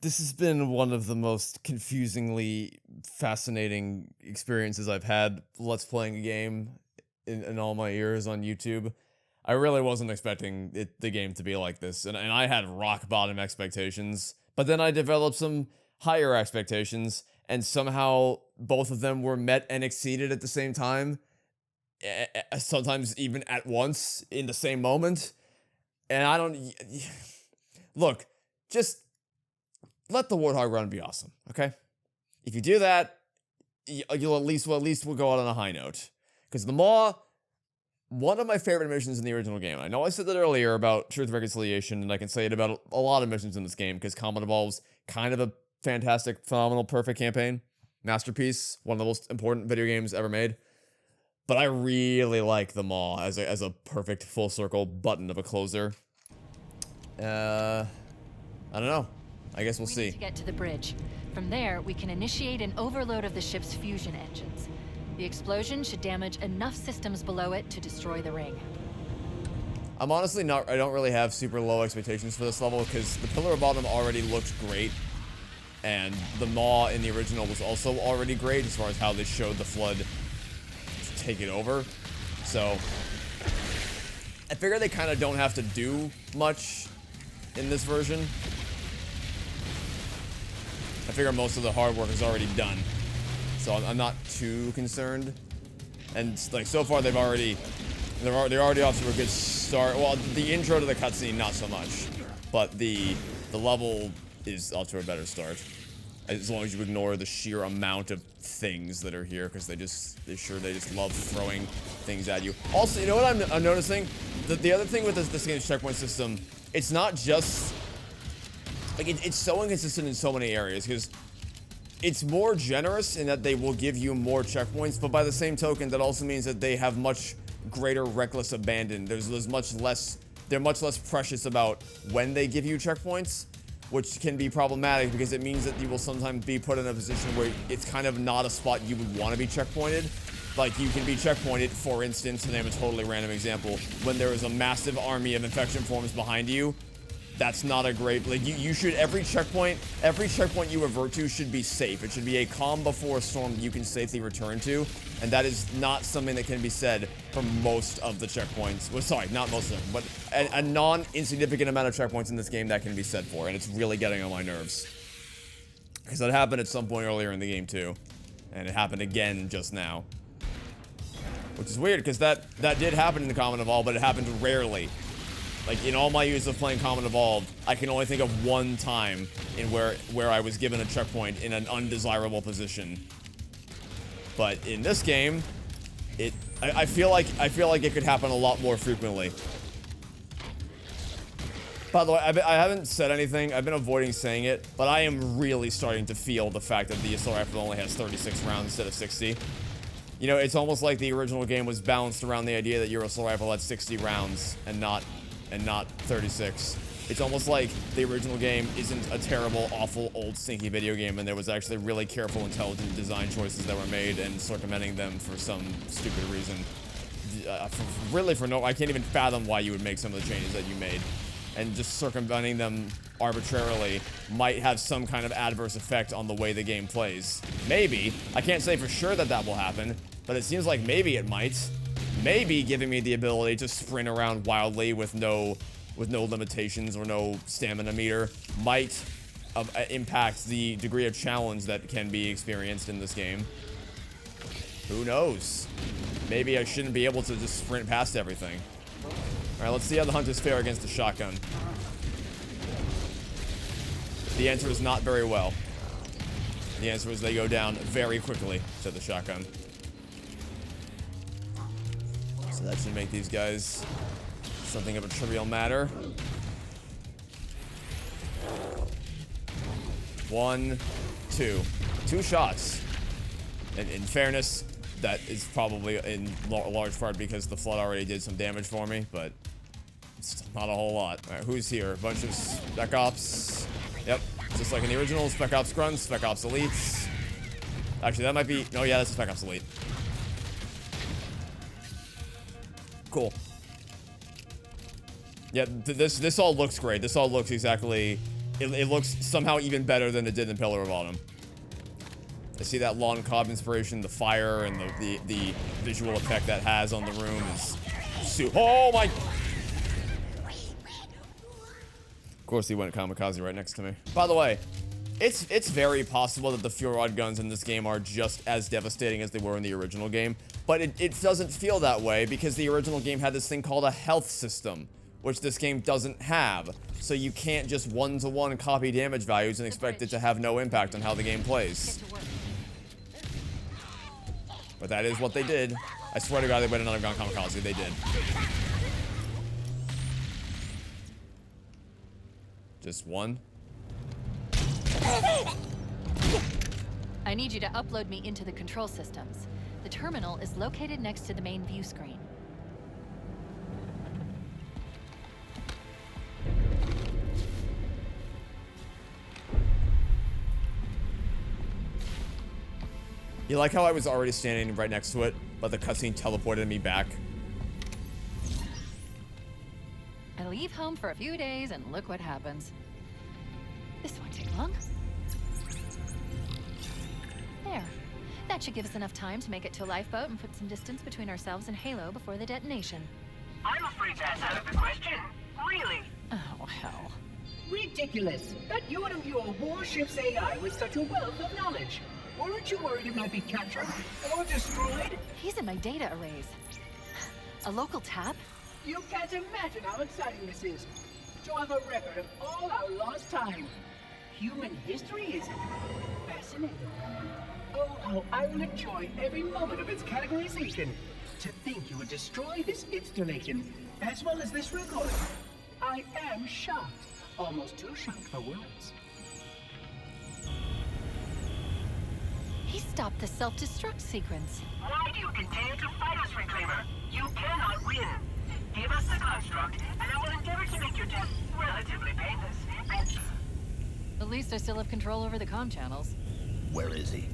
This has been one of the most confusingly fascinating experiences I've had Let's playing a game in all my years on YouTube. I really wasn't expecting the game to be like this, and I had rock bottom expectations, but then I developed some higher expectations, and somehow both of them were met and exceeded at the same time, sometimes even at once in the same moment. And I don't look, just let the Warthog run be awesome, okay? If you do that, you'll at least we'll go out on a high note. Because the Maw, one of my favorite missions in the original game. I know I said that earlier about Truth and Reconciliation, and I can say it about a lot of missions in this game, because Combat Evolved's kind of a fantastic, phenomenal, perfect campaign. Masterpiece, one of the most important video games ever made. But I really like the Maw as a perfect full circle button of a closer. I don't know. I guess we'll see. We need to get to the bridge. From there, we can initiate an overload of the ship's fusion engines. The explosion should damage enough systems below it to destroy the ring. I'm honestly not, I don't really have super low expectations for this level because the Pillar of Bottom already looked great. And the Maw in the original was also already great as far as how they showed the Flood to take it over. So, I figure they kind of don't have to do much in this version. I figure most of the hard work is already done, so I'm not too concerned. And like so far, they're already off to a good start. Well, the intro to the cutscene, not so much, but the level is off to a better start. As long as you ignore the sheer amount of things that are here, because they just love throwing things at you. Also, you know what I'm noticing? The other thing with this game's checkpoint system, it's not just like it's so inconsistent in so many areas, because it's more generous in that they will give you more checkpoints, but by the same token, that also means that they have much greater reckless abandon. There's much less, they're much less precious about when they give you checkpoints, which can be problematic because it means that you will sometimes be put in a position where it's kind of not a spot you would want to be checkpointed. Like, you can be checkpointed, for instance, to name a totally random example, when there is a massive army of infection forms behind you. That's not a great, like, you should, every checkpoint you revert to should be safe. It should be a calm before a storm that you can safely return to, and that is not something that can be said for most of the checkpoints. Well, sorry, not most of them, but a non-insignificant amount of checkpoints in this game that can be said for, and it's really getting on my nerves. Because that happened at some point earlier in the game, too. And it happened again just now. Which is weird, because that did happen in the Combat Evolved, but it happened rarely. Like, in all my years of playing Combat Evolved, I can only think of one time in where I was given a checkpoint in an undesirable position. But in this game, I feel like it could happen a lot more frequently. By the way, I haven't said anything. I've been avoiding saying it, but I am really starting to feel the fact that the assault rifle only has 36 rounds instead of 60. You know, it's almost like the original game was balanced around the idea that your assault rifle had 60 rounds and not 36. It's almost like the original game isn't a terrible, awful, old, stinky video game, and there was actually really careful, intelligent design choices that were made and circumventing them for some stupid reason. Really for no, I can't even fathom why you would make some of the changes that you made. And just circumventing them arbitrarily might have some kind of adverse effect on the way the game plays. Maybe. I can't say for sure that that will happen, but it seems like maybe it might. Maybe giving me the ability to sprint around wildly with no limitations or no stamina meter might impact the degree of challenge that can be experienced in this game. Who knows? Maybe I shouldn't be able to just sprint past everything. Alright, let's see how the hunters fare against the shotgun. The answer is not very well. The answer is they go down very quickly to the shotgun. So that should make these guys something of a trivial matter. 1, 2. 2 shots. And in fairness, that is probably in large part because the Flood already did some damage for me, but it's not a whole lot. Alright, who's here? A bunch of Spec Ops. Yep, just like in the original, Spec Ops Grunts, Spec Ops Elites. Actually, that might be... No, yeah, that's a Spec Ops Elite. Cool. Yeah, this all looks great. This all looks exactly it looks somehow even better than it did in Pillar of Autumn. I see that Lawn Cobb inspiration, the fire, and the visual effect that has on the room is oh my! Of course he went kamikaze right next to me. By the way, it's very possible that the Fuhrod guns in this game are just as devastating as they were in the original game, but it doesn't feel that way because the original game had this thing called a health system, which this game doesn't have. So you can't just one-to-one copy damage values and expect it to have no impact on how the game plays. But that is what they did. I swear to God, they went another gun kamikaze. They did. Just one. I need you to upload me into the control systems. The terminal is located next to the main view screen. You like how I was already standing right next to it, but the cutscene teleported me back? I leave home for a few days and look what happens. This won't take long. There. That should give us enough time to make it to a lifeboat and put some distance between ourselves and Halo before the detonation. I'm afraid that's out of the question. Really? Oh, hell. Ridiculous. That you would imbue a warship's AI with such a wealth of knowledge. Weren't you worried it might be captured or destroyed? He's in my data arrays. A local tap? You can't imagine how exciting this is. To have a record of all our lost time. Human history is fascinating. Oh, how I will enjoy every moment of its categorization. To think you would destroy this installation, as well as this record. I am shocked. Almost too shocked for words. He stopped the self-destruct sequence. Why do you continue to fight us, Reclaimer? You cannot win. Give us the construct, and I will endeavor to make your death relatively painless. At least I still have control over the comm channels. Where is he?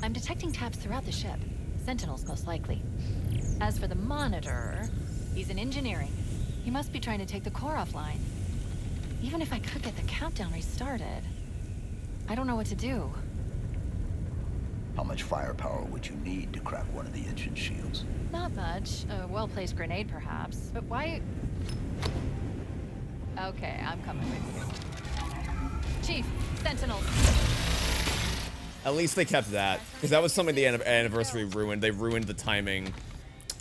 I'm detecting taps throughout the ship. Sentinels, most likely. As for the Monitor, he's in engineering. He must be trying to take the core offline. Even if I could get the countdown restarted, I don't know what to do. How much firepower would you need to crack one of the engine shields? Not much. A well-placed grenade, perhaps. But why... Okay, I'm coming with you. Chief, Sentinels. At least they kept that, because that was something the anniversary ruined. They ruined the timing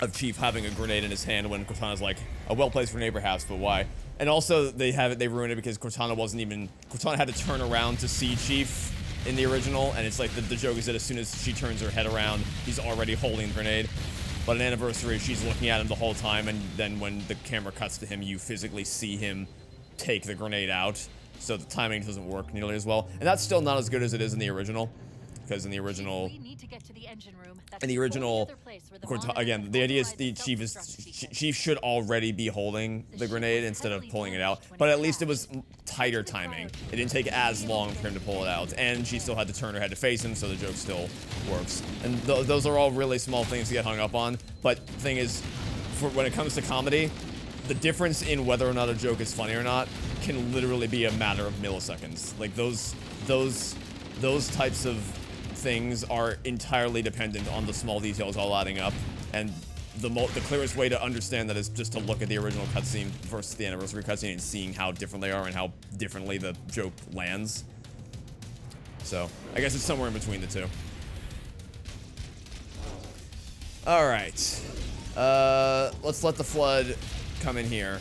of Chief having a grenade in his hand when Cortana's like, a well-placed grenade perhaps, but why? And also, they ruined it because Cortana had to turn around to see Chief in the original, and it's like the joke is that as soon as she turns her head around, he's already holding the grenade. But in Anniversary, she's looking at him the whole time, and then when the camera cuts to him, you physically see him take the grenade out, so the timing doesn't work nearly as well. And that's still not as good as it is in the original, because in the original... We need to get to the engine room. That's In the original, the only other place where the Monitor again, can the idea is override the self-destruct Chief should already be holding the grenade instead of pulling it out, but at least it was tighter timing. It didn't take as long for him to pull it out, and she still had to turn her head to face him, so the joke still works. And those are all really small things to get hung up on, but the thing is, when it comes to comedy, the difference in whether or not a joke is funny or not can literally be a matter of milliseconds. Like those types of things are entirely dependent on the small details all adding up, and the clearest way to understand that is just to look at the original cutscene versus the Anniversary cutscene and seeing how different they are and how differently the joke lands. So, I guess it's somewhere in between the two. Alright. Let's let the Flood come in here.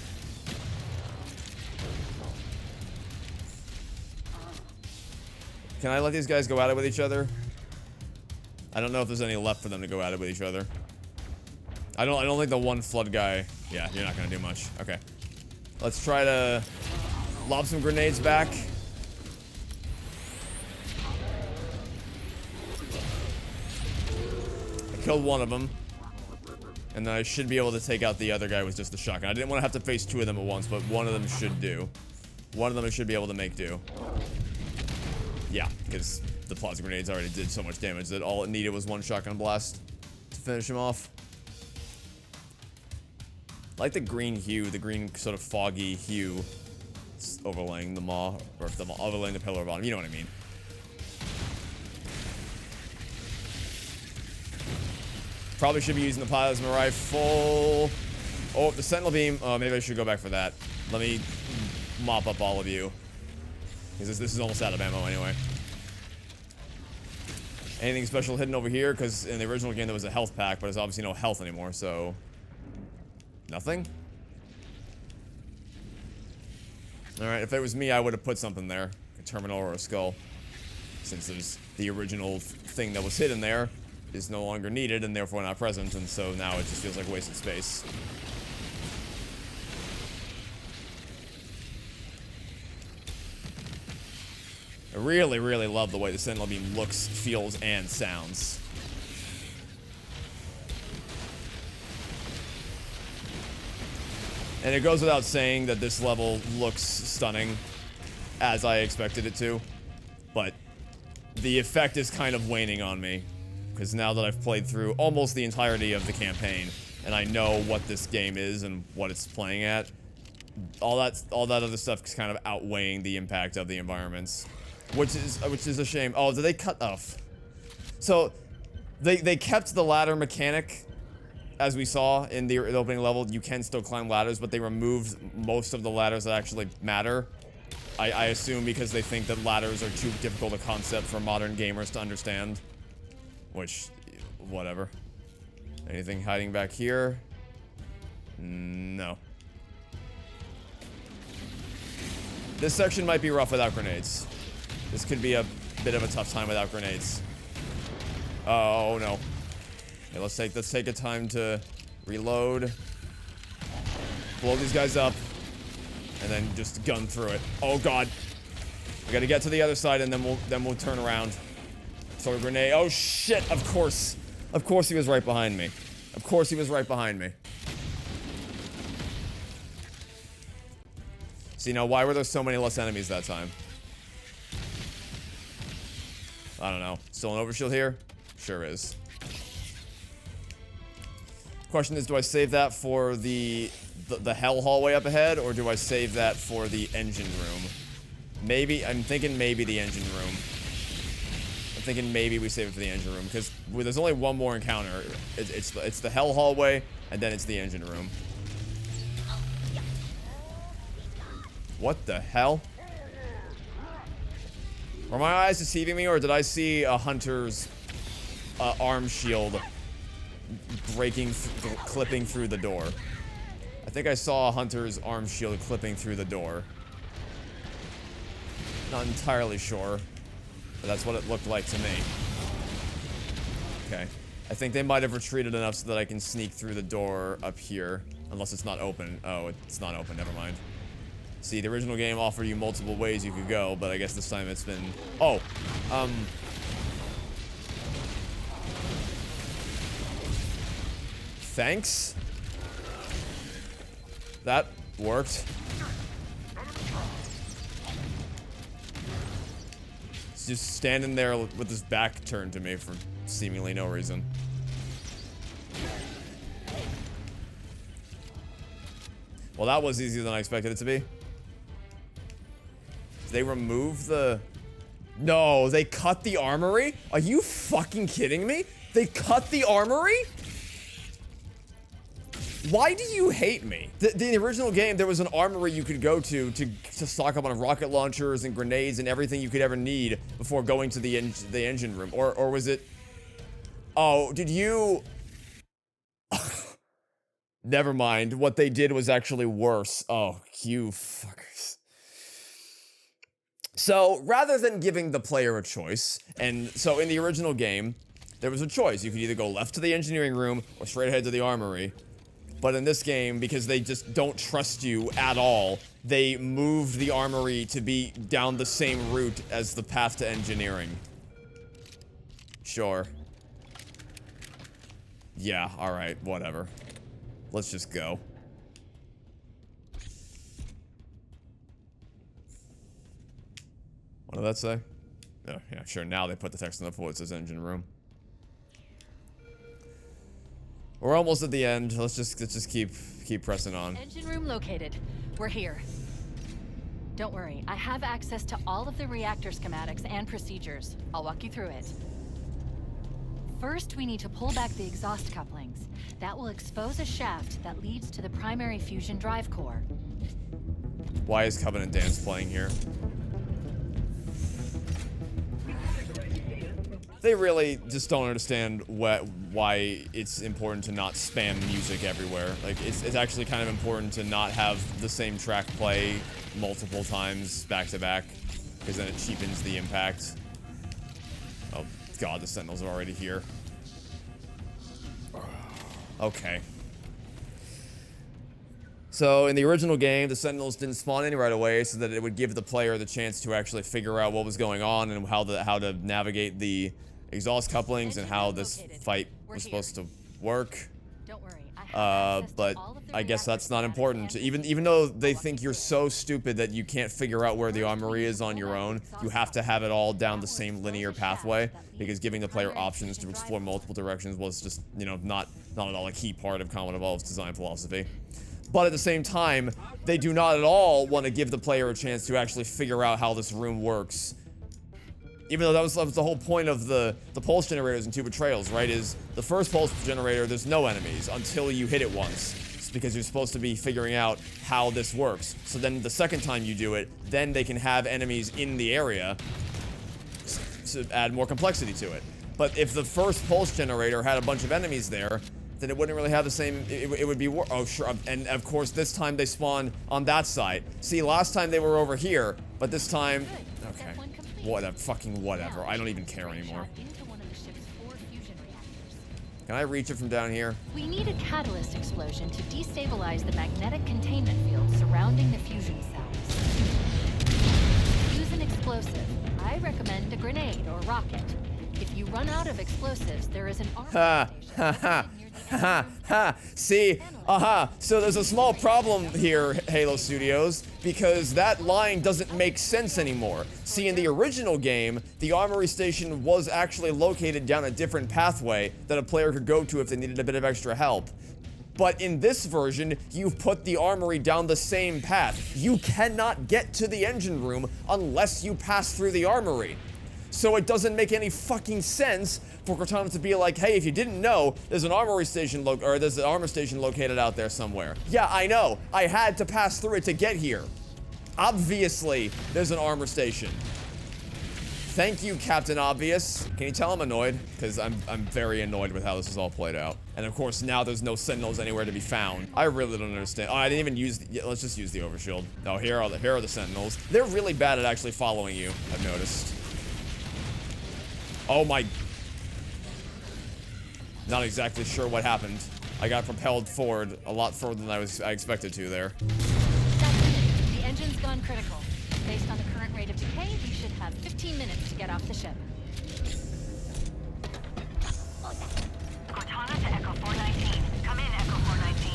Can I let these guys go at it with each other? I don't know if there's any left for them to go at it with each other. I don't think the one Flood guy... Yeah, you're not gonna do much. Okay. Let's try to lob some grenades back. I killed one of them. And then I should be able to take out the other guy with just the shotgun. I didn't want to have to face two of them at once, but one of them should do. One of them I should be able to make do. Yeah, because the plasma grenades already did so much damage that all it needed was one shotgun blast to finish him off. I like the green hue, the green sort of foggy hue. It's overlaying the maw, or if the overlaying the pillar bottom. You know what I mean. Probably should be using the plasma rifle. Oh, the sentinel beam. Oh, maybe I should go back for that. Let me mop up all of you, because this is almost out of ammo anyway. Anything special hidden over here? Because in the original game there was a health pack, but there's obviously no health anymore, so... Nothing? Alright, if it was me, I would have put something there. A terminal or a skull. Since there's the original thing that was hidden there is no longer needed and therefore not present, and so now it just feels like wasted space. I really, really love the way the Sentinel Beam looks, feels, and sounds. And it goes without saying that this level looks stunning, as I expected it to. But the effect is kind of waning on me, because now that I've played through almost the entirety of the campaign, and I know what this game is and what it's playing at, all that other stuff is kind of outweighing the impact of the environments. Which is a shame. Oh, did they cut off? So, they kept the ladder mechanic, as we saw in the opening level. You can still climb ladders, but they removed most of the ladders that actually matter. I assume because they think that ladders are too difficult a concept for modern gamers to understand. Which, whatever. Anything hiding back here? No. This section might be rough without grenades. This could be a bit of a tough time without grenades. Oh no. Okay, let's take a time to reload. Blow these guys up. And then just gun through it. Oh god. We gotta get to the other side and then we'll turn around. Throw a grenade. Oh shit, of course. Of course he was right behind me. Of course he was right behind me. See, now why were there so many less enemies that time? I don't know. Still an overshield here? Sure is. Question is, do I save that for the hell hallway up ahead, or do I save that for the engine room? Maybe, I'm thinking maybe the engine room. I'm thinking maybe we save it for the engine room, because there's only one more encounter. It's the hell hallway, and then it's the engine room. What the hell? Were my eyes deceiving me, or did I see a hunter's arm shield clipping through the door? I think I saw a hunter's arm shield clipping through the door. Not entirely sure, but that's what it looked like to me. Okay. I think they might have retreated enough so that I can sneak through the door up here. Unless it's not open. Oh, it's not open. Never mind. See, the original game offered you multiple ways you could go, but I guess this time it's been... Oh! Thanks? That worked. He's just standing there with his back turned to me for seemingly no reason. Well, that was easier than I expected it to be. They removed the... No, they cut the armory? Are you fucking kidding me? They cut the armory? Why do you hate me? The original game, there was an armory you could go to stock up on rocket launchers and grenades and everything you could ever need before going to the engine room. Or was it... Oh, did you... Never mind. What they did was actually worse. Oh, you fuckers. So, rather than giving the player a choice, and so in the original game, there was a choice. You could either go left to the engineering room or straight ahead to the armory. But in this game, because they just don't trust you at all, they moved the armory to be down the same route as the path to engineering. Sure. Yeah, alright, whatever. Let's just go. What did that say? Oh, yeah, sure. Now they put the text on the floor. It says engine room. We're almost at the end. Let's just keep pressing on. Engine room located. We're here. Don't worry, I have access to all of the reactor schematics and procedures. I'll walk you through it. First, we need to pull back the exhaust couplings. That will expose a shaft that leads to the primary fusion drive core. Why is Covenant Dance playing here? They really just don't understand why it's important to not spam music everywhere. Like, it's actually kind of important to not have the same track play multiple times back to back, because then it cheapens the impact. Oh god, the Sentinels are already here. Okay. So, in the original game, the Sentinels didn't spawn in right away, so that it would give the player the chance to actually figure out what was going on and how to navigate the exhaust couplings and how this fight was supposed to work. Don't worry, I have But I guess that's not important. Even though they think you're so stupid that you can't figure out where the armory is on your own, you have to have it all down the same linear pathway, because giving the player options to explore multiple directions was just, you know, not at all a key part of Combat Evolved's design philosophy. But at the same time, they do not at all want to give the player a chance to actually figure out how this room works. Even though that was the whole point of the pulse generators in Two Betrayals, right? Is the first pulse generator, there's no enemies until you hit it once. It's because you're supposed to be figuring out how this works. So then the second time you do it, then they can have enemies in the area to add more complexity to it. But if the first pulse generator had a bunch of enemies there, then it wouldn't really have the same, it would be, oh sure, and of course this time they spawn on that side. See, last time they were over here, but this time, okay. Whatever. I don't even care anymore. Can I reach it from down here? We need a catalyst explosion to destabilize the magnetic containment field surrounding the fusion cells. Use an explosive. I recommend a grenade or rocket. If you run out of explosives, there is an armor station near the See, so there's a small problem here, Halo Studios, because that line doesn't make sense anymore. See, in the original game, the armory station was actually located down a different pathway that a player could go to if they needed a bit of extra help. But in this version, you've put the armory down the same path. You cannot get to the engine room unless you pass through the armory. So it doesn't make any fucking sense for Cortana to be like, hey, if you didn't know, there's an armory station there's an armor station located out there somewhere. Yeah, I know. I had to pass through it to get here. Obviously, there's an armor station. Thank you, Captain Obvious. Can you tell I'm annoyed? Because I'm very annoyed with how this is all played out. And of course, now there's no Sentinels anywhere to be found. I really don't understand. Oh, I didn't even use let's just use the Overshield. Oh, here are the Sentinels. They're really bad at actually following you, I've noticed. Oh my... Not exactly sure what happened. I got propelled forward a lot further than I expected to there. The engine's gone critical. Based on the current rate of decay, you should have 15 minutes to get off the ship. Cortana to Echo 419. Come in, Echo 419.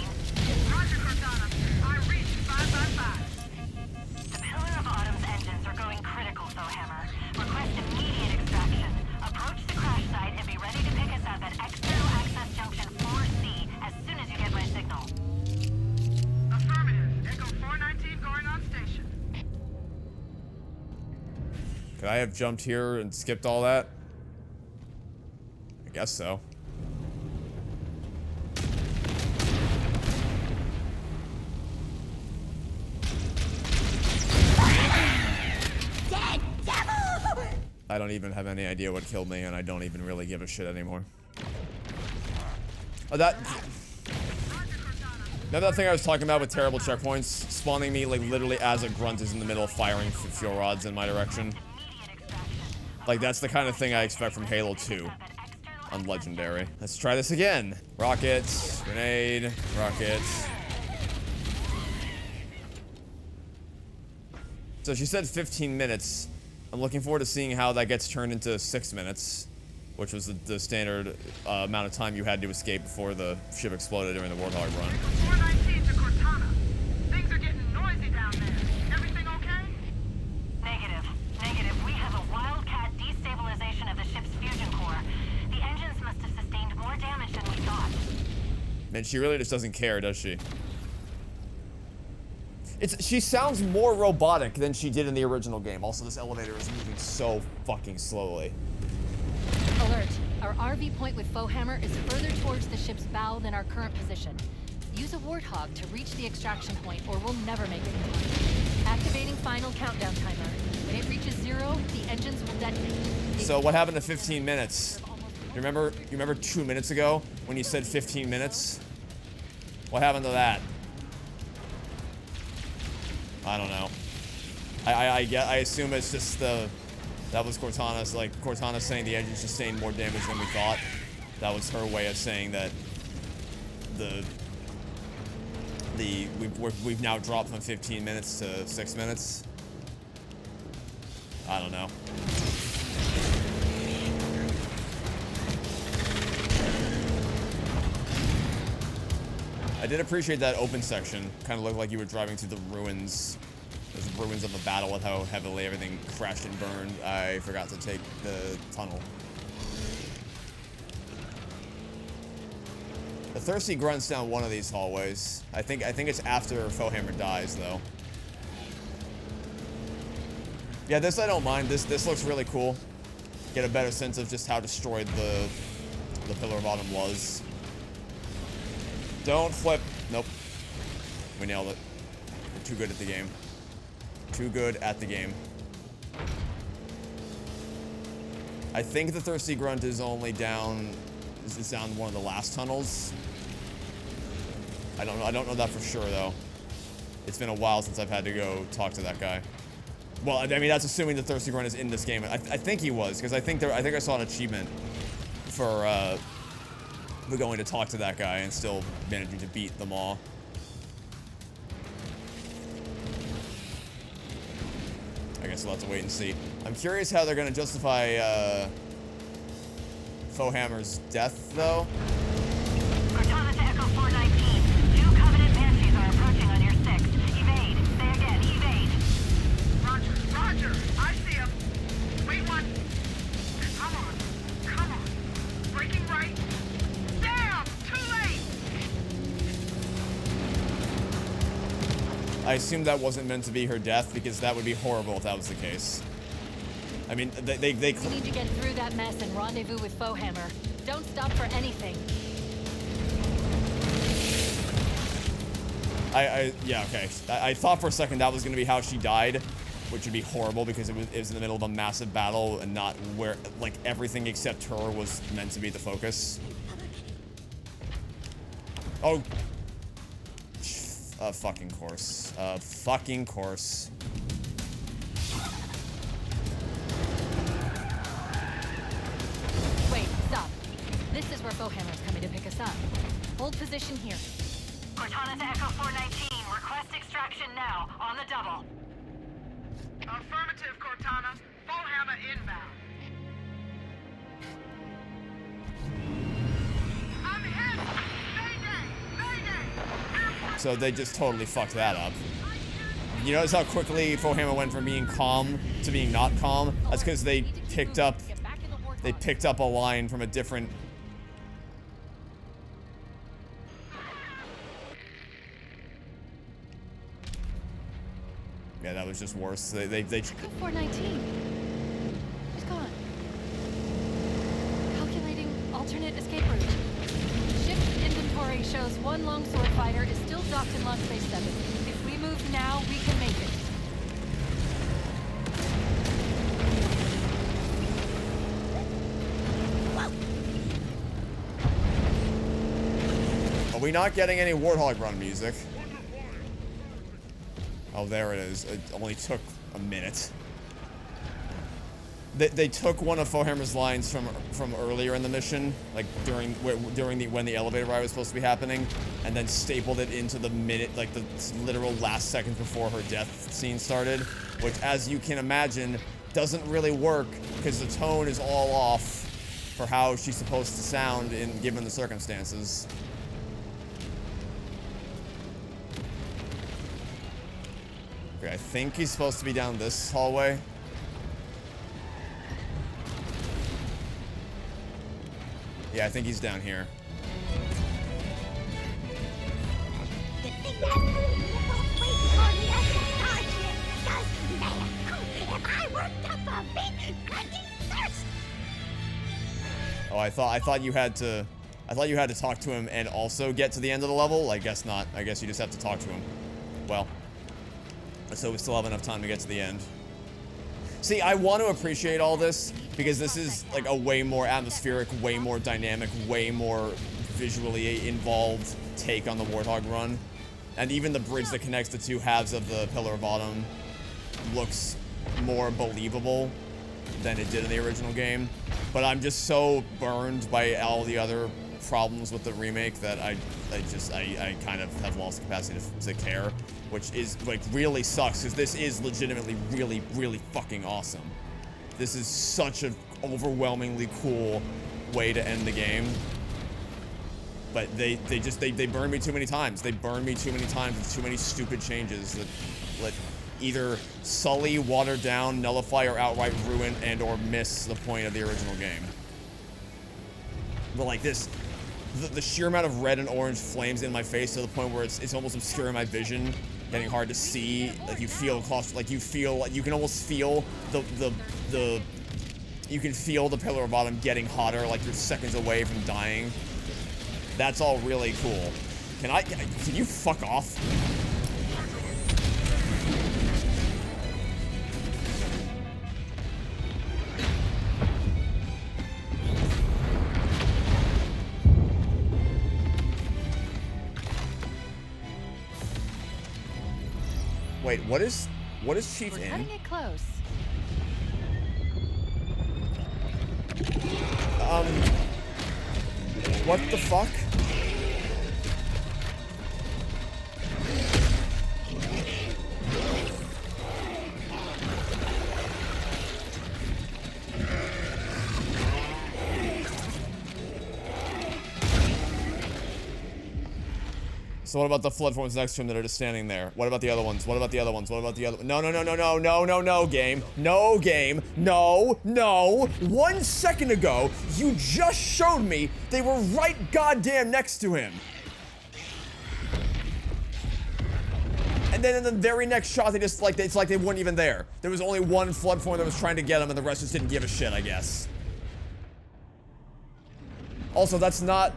Roger, Cortana. I reached 555. The Pillar of Autumn's engines are going critical, though, Hammer. Request immediate extraction. Approach the crash site and be ready to pick us up at External Access Junction 4C as soon as you get my signal. Affirmative. Echo 419 going on station. Could I have jumped here and skipped all that? I guess so. I don't even have any idea what killed me, and I don't even really give a shit anymore. Oh, that thing I was talking about with terrible checkpoints, spawning me like literally as a grunt is in the middle of firing fuel rods in my direction. Like, that's the kind of thing I expect from Halo 2 on Legendary. Let's try this again. Rockets, grenade, rockets. So she said 15 minutes. I'm looking forward to seeing how that gets turned into 6 minutes, which was the standard amount of time you had to escape before the ship exploded during the Warthog run. 419 to Cortana. Things are getting noisy down there. Everything okay? Negative. We have a wildcat destabilization of the ship's fusion core. The engines must have sustained more damage than we thought. Man, she really just doesn't care, does she? She sounds more robotic than she did in the original game. Also, this elevator is moving so fucking slowly. Alert. Our RV point with Foehammer is further towards the ship's bow than our current position. Use a Warthog to reach the extraction point, or we'll never make it in time. Activating final countdown timer. When it reaches 0, the engines will detonate. So what happened to 15 minutes? You remember 2 minutes ago when you said 15 minutes? What happened to that? I don't know. I assume it's just that was Cortana's, like, Cortana saying the engine sustained more damage than we thought. That was her way of saying that we've now dropped from 15 minutes to 6 minutes. I don't know. I did appreciate that open section. Kind of looked like you were driving through the ruins. There's ruins of a battle with how heavily everything crashed and burned. I forgot to take the tunnel. The Thirsty Grunt's down one of these hallways. I think it's after Foehammer dies, though. Yeah, this I don't mind. This looks really cool. Get a better sense of just how destroyed the Pillar of Autumn was. Don't flip. Nope. We nailed it. We're too good at the game. Too good at the game. I think the Thirsty Grunt is only down... Is down one of the last tunnels. I don't know. I don't know that for sure, though. It's been a while since I've had to go talk to that guy. Well, I mean, that's assuming the Thirsty Grunt is in this game. I think he was, because I think I saw an achievement for going to talk to that guy and still managing to beat them all. I guess we'll have to wait and see. I'm curious how they're going to justify Foehammer's death, though. Cortana to Echo 419. 2 Covenant Banshees are approaching on your 6. Evade. Say again, evade. Roger, Roger. I see him. Wait one. Come on. Come on. Breaking right. Damn! Too late! I assume that wasn't meant to be her death, because that would be horrible if that was the case. I mean, they We need to get through that mess and rendezvous with Foehammer. Don't stop for anything. Yeah, okay. I thought for a second that was going to be how she died, which would be horrible because it was in the middle of a massive battle and not where, like, everything except her was meant to be the focus. Oh. Fucking course. Fucking course. Wait, stop. This is where Foehammer's coming to pick us up. Hold position here. Cortana to Echo 419. Request extraction now. On the double. Affirmative, Cortana. Foehammer inbound. I'm hit! Mayday! Mayday! So they just totally fucked that up. You notice how quickly Foehammer went from being calm to being not calm? That's because they picked up a line from a different... Yeah, that was just worse. They 419. It's gone. Calculating alternate escape route. Ship inventory shows 1 longsword fighter is still docked in Launch Base 7. If we move now, we can make it. Are we not getting any Warthog Run music? Oh, there it is. It only took a minute. They took one of Foehammer's lines from earlier in the mission, like when the elevator ride was supposed to be happening, and then stapled it into the minute, like the literal last seconds before her death scene started, which, as you can imagine, doesn't really work because the tone is all off for how she's supposed to sound given the circumstances. Okay, I think he's supposed to be down this hallway. Yeah, I think he's down here. Wait on the Oh, I thought you had to talk to him and also get to the end of the level. I guess not. I guess you just have to talk to him. Well, so we still have enough time to get to the end. See, I want to appreciate all this because this is like a way more atmospheric, way more dynamic, way more visually involved take on the Warthog run. And even the bridge that connects the two halves of the Pillar of Autumn looks more believable than it did in the original game. But I'm just so burned by all the other problems with the remake that I kind of have lost the capacity to care, which is like really sucks because this is legitimately really fucking awesome. This is such an overwhelmingly cool way to end the game. But they burned me too many times. They burned me too many times with too many stupid changes that let either sully, water down, nullify, or outright ruin and or miss the point of the original game. But like this, the sheer amount of red and orange flames in my face to the point where it's almost obscuring my vision, getting hard to see. Like you feel you can almost feel you can feel the Pillar of Autumn getting hotter, like you're seconds away from dying. That's all really cool. Can you fuck off? Wait, what is Chief We're in? cutting it close. What the fuck? So what about the flood forms next to him that are just standing there? What about the other ones? What about the other ones? What about the other? No, game. No, game. No. 1 second ago, you just showed me they were right goddamn next to him. And then in the very next shot, it's like they weren't even there. There was only one flood form that was trying to get him, and the rest just didn't give a shit, I guess. Also, that's not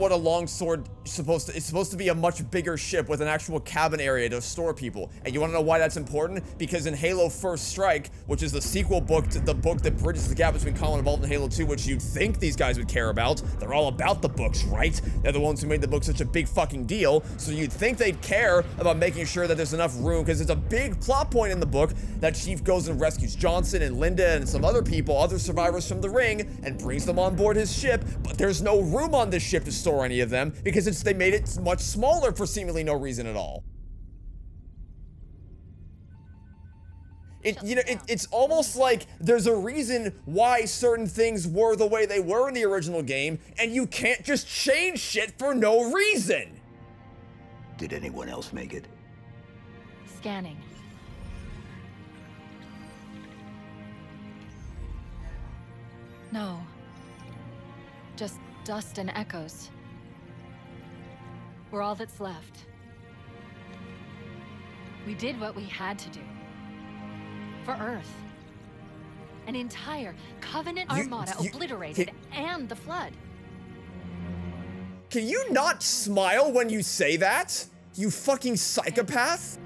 what a longsword is supposed to. It's supposed to be a much bigger ship with an actual cabin area to store people. And you want to know why that's important? Because in Halo First Strike, which is the sequel book to the book that bridges the gap between Colin Evolved and Halo 2, which you'd think these guys would care about. They're all about the books, right? They're the ones who made the book such a big fucking deal. So you'd think they'd care about making sure that there's enough room, because it's a big plot point in the book that Chief goes and rescues Johnson and Linda and some other people, other survivors from the ring, and brings them on board his ship. But there's no room on this ship to store any of them because they made it much smaller for seemingly no reason at all. It's almost like there's a reason why certain things were the way they were in the original game, and you can't just change shit for no reason. Did anyone else make it? Scanning. No. Just dust and echoes. We're all that's left. We did what we had to do. For Earth. An entire Covenant armada obliterated, and the Flood. Can you not smile when you say that? You fucking psychopath?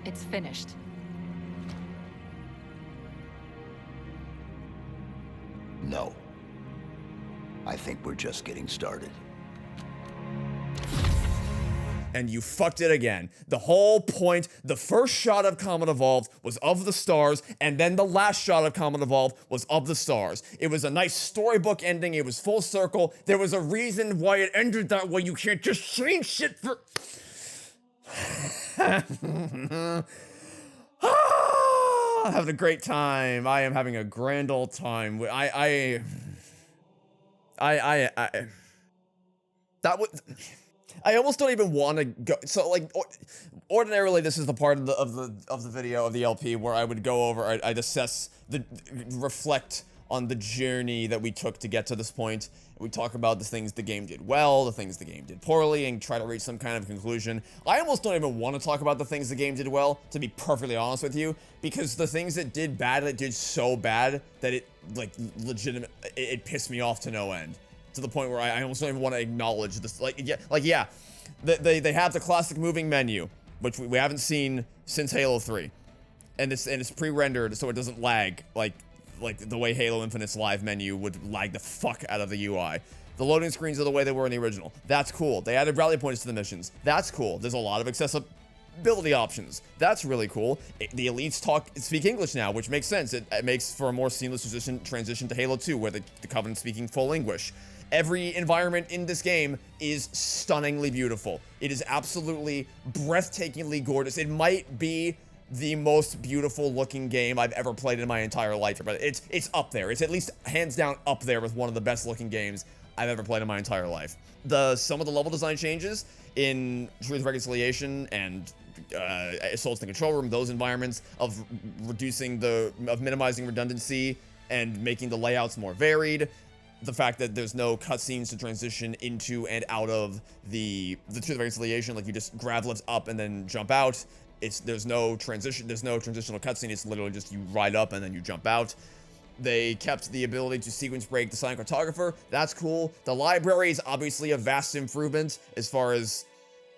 It's finished. No. I think we're just getting started. And you fucked it again. The whole point, the first shot of Comet Evolved was of the stars, and then the last shot of Comet Evolved was of the stars. It was a nice storybook ending, it was full circle. There was a reason why it ended that way. You can't just change shit for... I'm having a great time. I am having a grand old time. That would... I almost don't even want to go. So like, ordinarily this is the part of the video of the LP where I would go over, I'd assess reflect on the journey that we took to get to this point. We talk about the things the game did well, the things the game did poorly, and try to reach some kind of conclusion. I almost don't even want to talk about the things the game did well, to be perfectly honest with you, because the things it did bad, it did so bad that it, like, legitimate, it pissed me off to no end. To the point where I almost don't even want to acknowledge this. Yeah, they have the classic moving menu, which we haven't seen since Halo 3. And it's pre-rendered, so it doesn't lag like the way Halo Infinite's live menu would lag the fuck out of the UI. The loading screens are the way they were in the original. That's cool. They added rally points to the missions. That's cool. There's a lot of accessibility options. That's really cool. The elites speak English now, which makes sense. It makes for a more seamless transition to Halo 2, where the Covenant speaking full English. Every environment in this game is stunningly beautiful. It is absolutely breathtakingly gorgeous. It might be the most beautiful looking game I've ever played in my entire life, but it's up there. It's at least hands down up there with one of the best looking games I've ever played in my entire life. Some of the level design changes in Truth and Reconciliation and Assaults in the Control Room, those environments of minimizing redundancy and making the layouts more varied. The fact that there's no cutscenes to transition into and out of the Truth and Reconciliation, like you just grab lifts up and then jump out. There's no transitional cutscene. It's literally just you ride up and then you jump out. They kept the ability to sequence break the Silent Cartographer. That's cool. The library is obviously a vast improvement as far as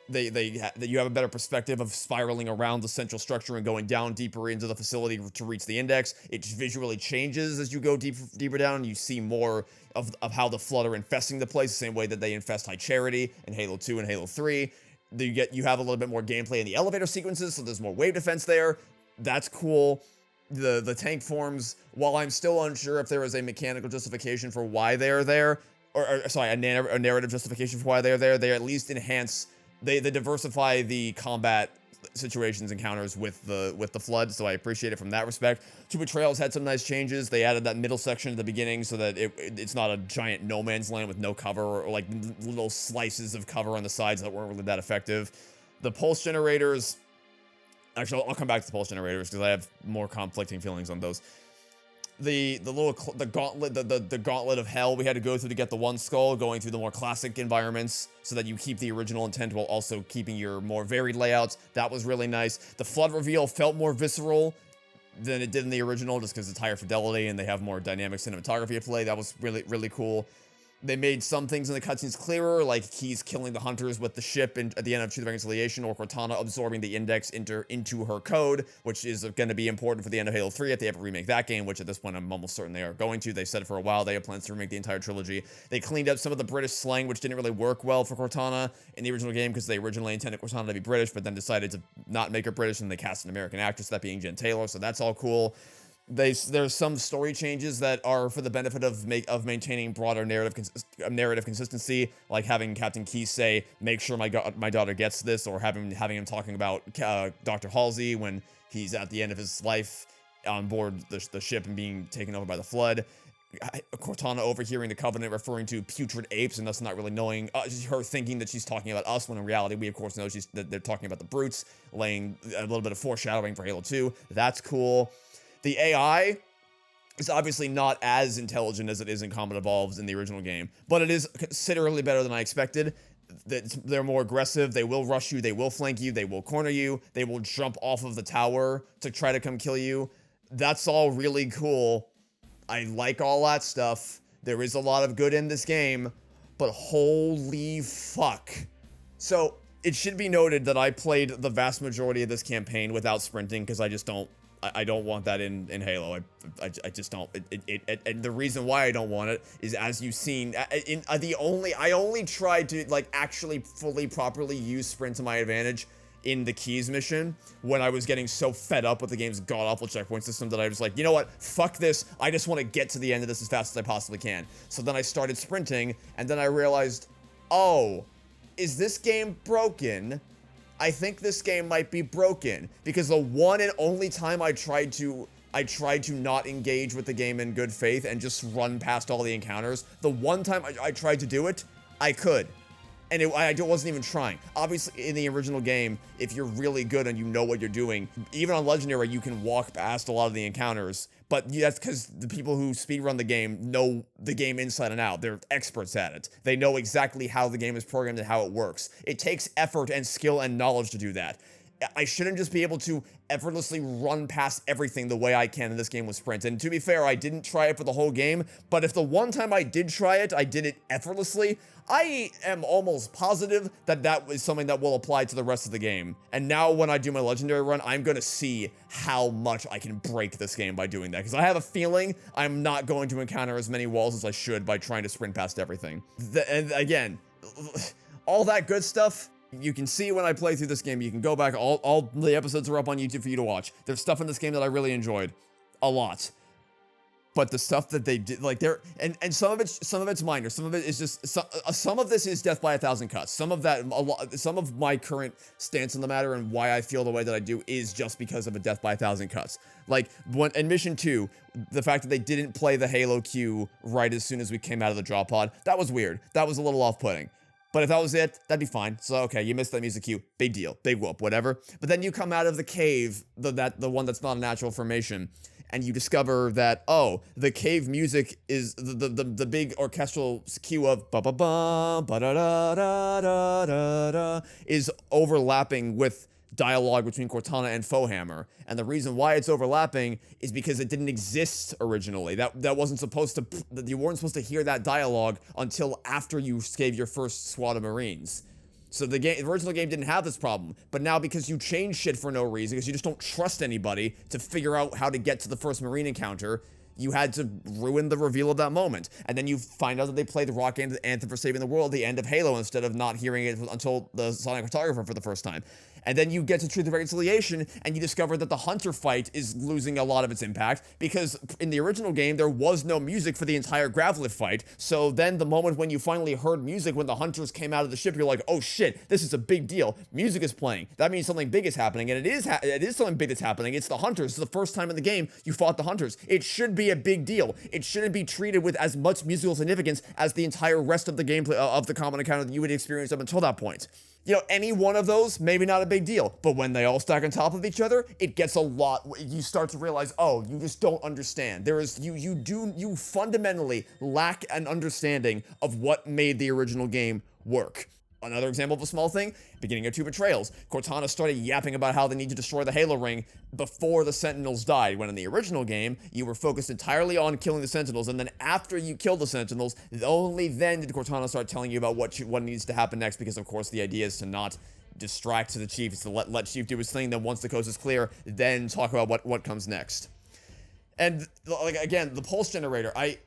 you have a better perspective of spiraling around the central structure and going down deeper into the facility to reach the index. It visually changes as you go deeper down, and you see more of how the Flood are infesting the place, the same way that they infest High Charity in Halo 2 and Halo 3. You have a little bit more gameplay in the elevator sequences, so there's more wave defense there. That's cool. The tank forms, while I'm still unsure if there is a mechanical justification for why they are there, a narrative justification for why they are there, they at least enhance, they diversify the combat situations, encounters with the Flood, so I appreciate it from that respect. Two Betrayals had some nice changes. They added that middle section at the beginning so that it's not a giant no man's land with no cover, or like little slices of cover on the sides that weren't really that effective. The pulse generators, actually I'll come back to the pulse generators because I have more conflicting feelings on those. The gauntlet of hell we had to go through to get the one skull, going through the more classic environments so that you keep the original intent while also keeping your more varied layouts. That was really nice. The Flood reveal felt more visceral than it did in the original, just because it's higher fidelity and they have more dynamic cinematography at play. That was really, really cool. They made some things in the cutscenes clearer, like Keyes killing the hunters with the ship at the end of Truth and Reconciliation, or Cortana absorbing the index into her code, which is going to be important for the end of Halo 3 if they ever remake that game, which at this point I'm almost certain they are going to. They said it for a while. They have plans to remake the entire trilogy. They cleaned up some of the British slang, which didn't really work well for Cortana in the original game because they originally intended Cortana to be British, but then decided to not make her British, and they cast an American actress, that being Jen Taylor, so that's all cool. There's some story changes that are for the benefit of maintaining broader narrative consistency, like having Captain Keyes say, "Make sure my daughter gets this," or having him talking about Dr. Halsey when he's at the end of his life on board the ship and being taken over by the Flood. Cortana overhearing the Covenant referring to putrid apes, and thus not really knowing, her thinking that she's talking about us, when in reality we of course know that they're talking about the brutes, laying a little bit of foreshadowing for Halo 2. That's cool. The AI is obviously not as intelligent as it is in Combat Evolved in the original game, but it is considerably better than I expected. They're more aggressive, they will rush you, they will flank you, they will corner you, they will jump off of the tower to try to come kill you. That's all really cool. I like all that stuff. There is a lot of good in this game, but holy fuck. So, it should be noted that I played the vast majority of this campaign without sprinting, because I just don't. I don't want that in Halo. I just don't. And the reason why I don't want it is, as you've seen, I only tried to like actually fully properly use sprint to my advantage in the Keyes mission when I was getting so fed up with the game's god-awful checkpoint system that I was like, you know what, fuck this, I just want to get to the end of this as fast as I possibly can. So then I started sprinting, and then I realized, oh, is this game broken? I think this game might be broken, because the one and only time I tried to not engage with the game in good faith and just run past all the encounters, the one time I tried to do it, I could. And I wasn't even trying. Obviously, in the original game, if you're really good and you know what you're doing, even on Legendary, you can walk past a lot of the encounters. But that's because the people who speedrun the game know the game inside and out. They're experts at it. They know exactly how the game is programmed and how it works. It takes effort and skill and knowledge to do that. I shouldn't just be able to effortlessly run past everything the way I can in this game with Sprint. And to be fair, I didn't try it for the whole game, but if the one time I did try it, I did it effortlessly, I am almost positive that that is something that will apply to the rest of the game. And now when I do my Legendary run, I'm going to see how much I can break this game by doing that. Because I have a feeling I'm not going to encounter as many walls as I should by trying to sprint past everything. And again, all that good stuff, you can see when I play through this game. You can go back, all the episodes are up on YouTube for you to watch. There's stuff in this game that I really enjoyed a lot. But the stuff that they did, like and some of it's minor. Some of it is just some of this is death by 1,000 cuts. Some of my current stance on the matter and why I feel the way that I do is just because of a death by 1,000 cuts. Like in Mission 2, the fact that they didn't play the Halo cue right as soon as we came out of the drop pod, that was weird. That was a little off-putting. But if that was it, that'd be fine. So, okay, you missed that music cue. Big deal. Big whoop, whatever. But then you come out of the cave, the one that's not a natural formation, and you discover that, oh, the cave music is the big orchestral cue of ba-ba-ba, ba-da-da-da-da-da-da is overlapping with dialogue between Cortana and Foehammer. And the reason why it's overlapping is because it didn't exist originally. That wasn't supposed to, you weren't supposed to hear that dialogue until after you gave your first squad of Marines. So the original game didn't have this problem, but now because you change shit for no reason, because you just don't trust anybody to figure out how to get to the first Marine encounter, you had to ruin the reveal of that moment. And then you find out that they played the rock anthem for saving the world, the end of Halo, instead of not hearing it until the Sonic Cartographer for the first time. And then you get to Truth and Reconciliation, and you discover that the Hunter fight is losing a lot of its impact, because in the original game, there was no music for the entire Gravlet fight. So then the moment when you finally heard music, when the Hunters came out of the ship, you're like, oh shit, this is a big deal. Music is playing. That means something big is happening, and it is something big that's happening. It's the Hunters. It's the first time in the game you fought the Hunters. It should be a big deal. It shouldn't be treated with as much musical significance as the entire rest of the gameplay of the common encounter that you would experience up until that point. You know, any one of those, maybe not a big deal, but when they all stack on top of each other, it gets a lot. You start to realize, oh, you just don't understand. You fundamentally lack an understanding of what made the original game work. Another example of a small thing, beginning of 2 Betrayals. Cortana started yapping about how they need to destroy the Halo ring before the Sentinels died, when in the original game, you were focused entirely on killing the Sentinels, and then after you killed the Sentinels, only then did Cortana start telling you about what needs to happen next, because of course the idea is to not distract to the Chief, it's to let Chief do his thing, then once the coast is clear, then talk about what comes next. And, like, again, the pulse generator, I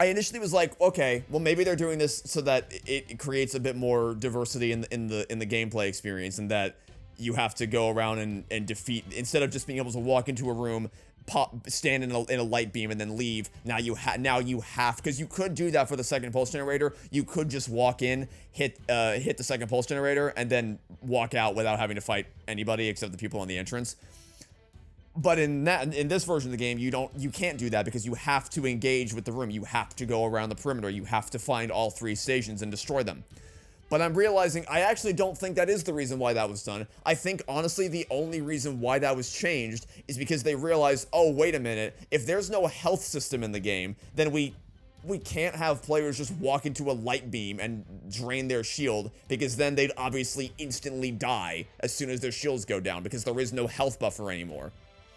initially was like, okay, well maybe they're doing this so that it creates a bit more diversity in the gameplay experience, and that you have to go around and defeat, instead of just being able to walk into a room, stand in a light beam and then leave. Now you have, because you could do that for the second pulse generator. You could just walk in, hit the second pulse generator, and then walk out without having to fight anybody except the people on the entrance. But in this version of the game, you can't do that, because you have to engage with the room. You have to go around the perimeter. You have to find all 3 stations and destroy them. But I'm realizing I actually don't think that is the reason why that was done. I think, honestly, the only reason why that was changed is because they realized, oh, wait a minute, if there's no health system in the game, then we can't have players just walk into a light beam and drain their shield, because then they'd obviously instantly die as soon as their shields go down, because there is no health buffer anymore.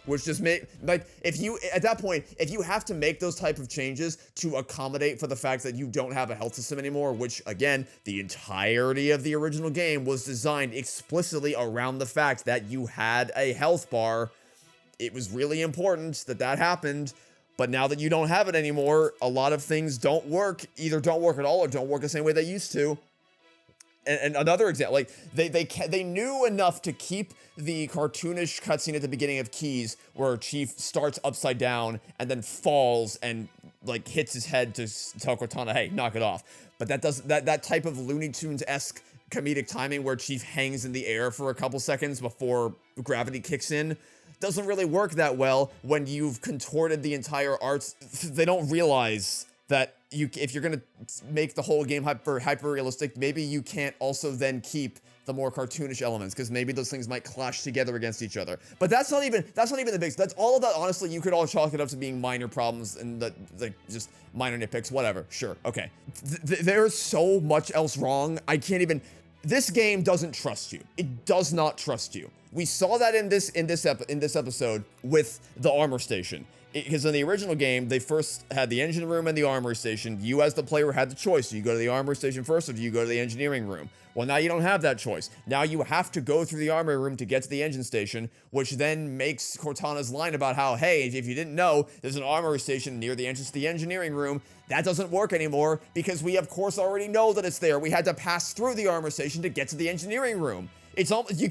Which just at that point, if you have to make those type of changes to accommodate for the fact that you don't have a health system anymore, which, again, the entirety of the original game was designed explicitly around the fact that you had a health bar, it was really important that happened. But now that you don't have it anymore, a lot of things either don't work at all or don't work the same way they used to. And another example, like, they knew enough to keep the cartoonish cutscene at the beginning of Keys, where Chief starts upside down and then falls and, like, hits his head to tell Cortana, hey, knock it off. But that type of Looney Tunes-esque comedic timing where Chief hangs in the air for a couple seconds before gravity kicks in doesn't really work that well when you've contorted the entire arts. They don't realize that if you're gonna make the whole game hyper realistic, maybe you can't also then keep the more cartoonish elements, because maybe those things might clash together against each other. But that's not even the big. That's all of that. Honestly, you could all chalk it up to being minor problems and like just minor nitpicks. Whatever. Sure. Okay. There's so much else wrong. I can't even. This game doesn't trust you. It does not trust you. We saw that in this episode with the armor station. Because in the original game, they first had the engine room and the armory station. You as the player had the choice. Do you go to the armory station first, or do you go to the engineering room? Well, now you don't have that choice. Now you have to go through the armory room to get to the engine station, which then makes Cortana's line about how, hey, if you didn't know, there's an armory station near the entrance to the engineering room. That doesn't work anymore because we, of course, already know that it's there. We had to pass through the armor station to get to the engineering room. It's all you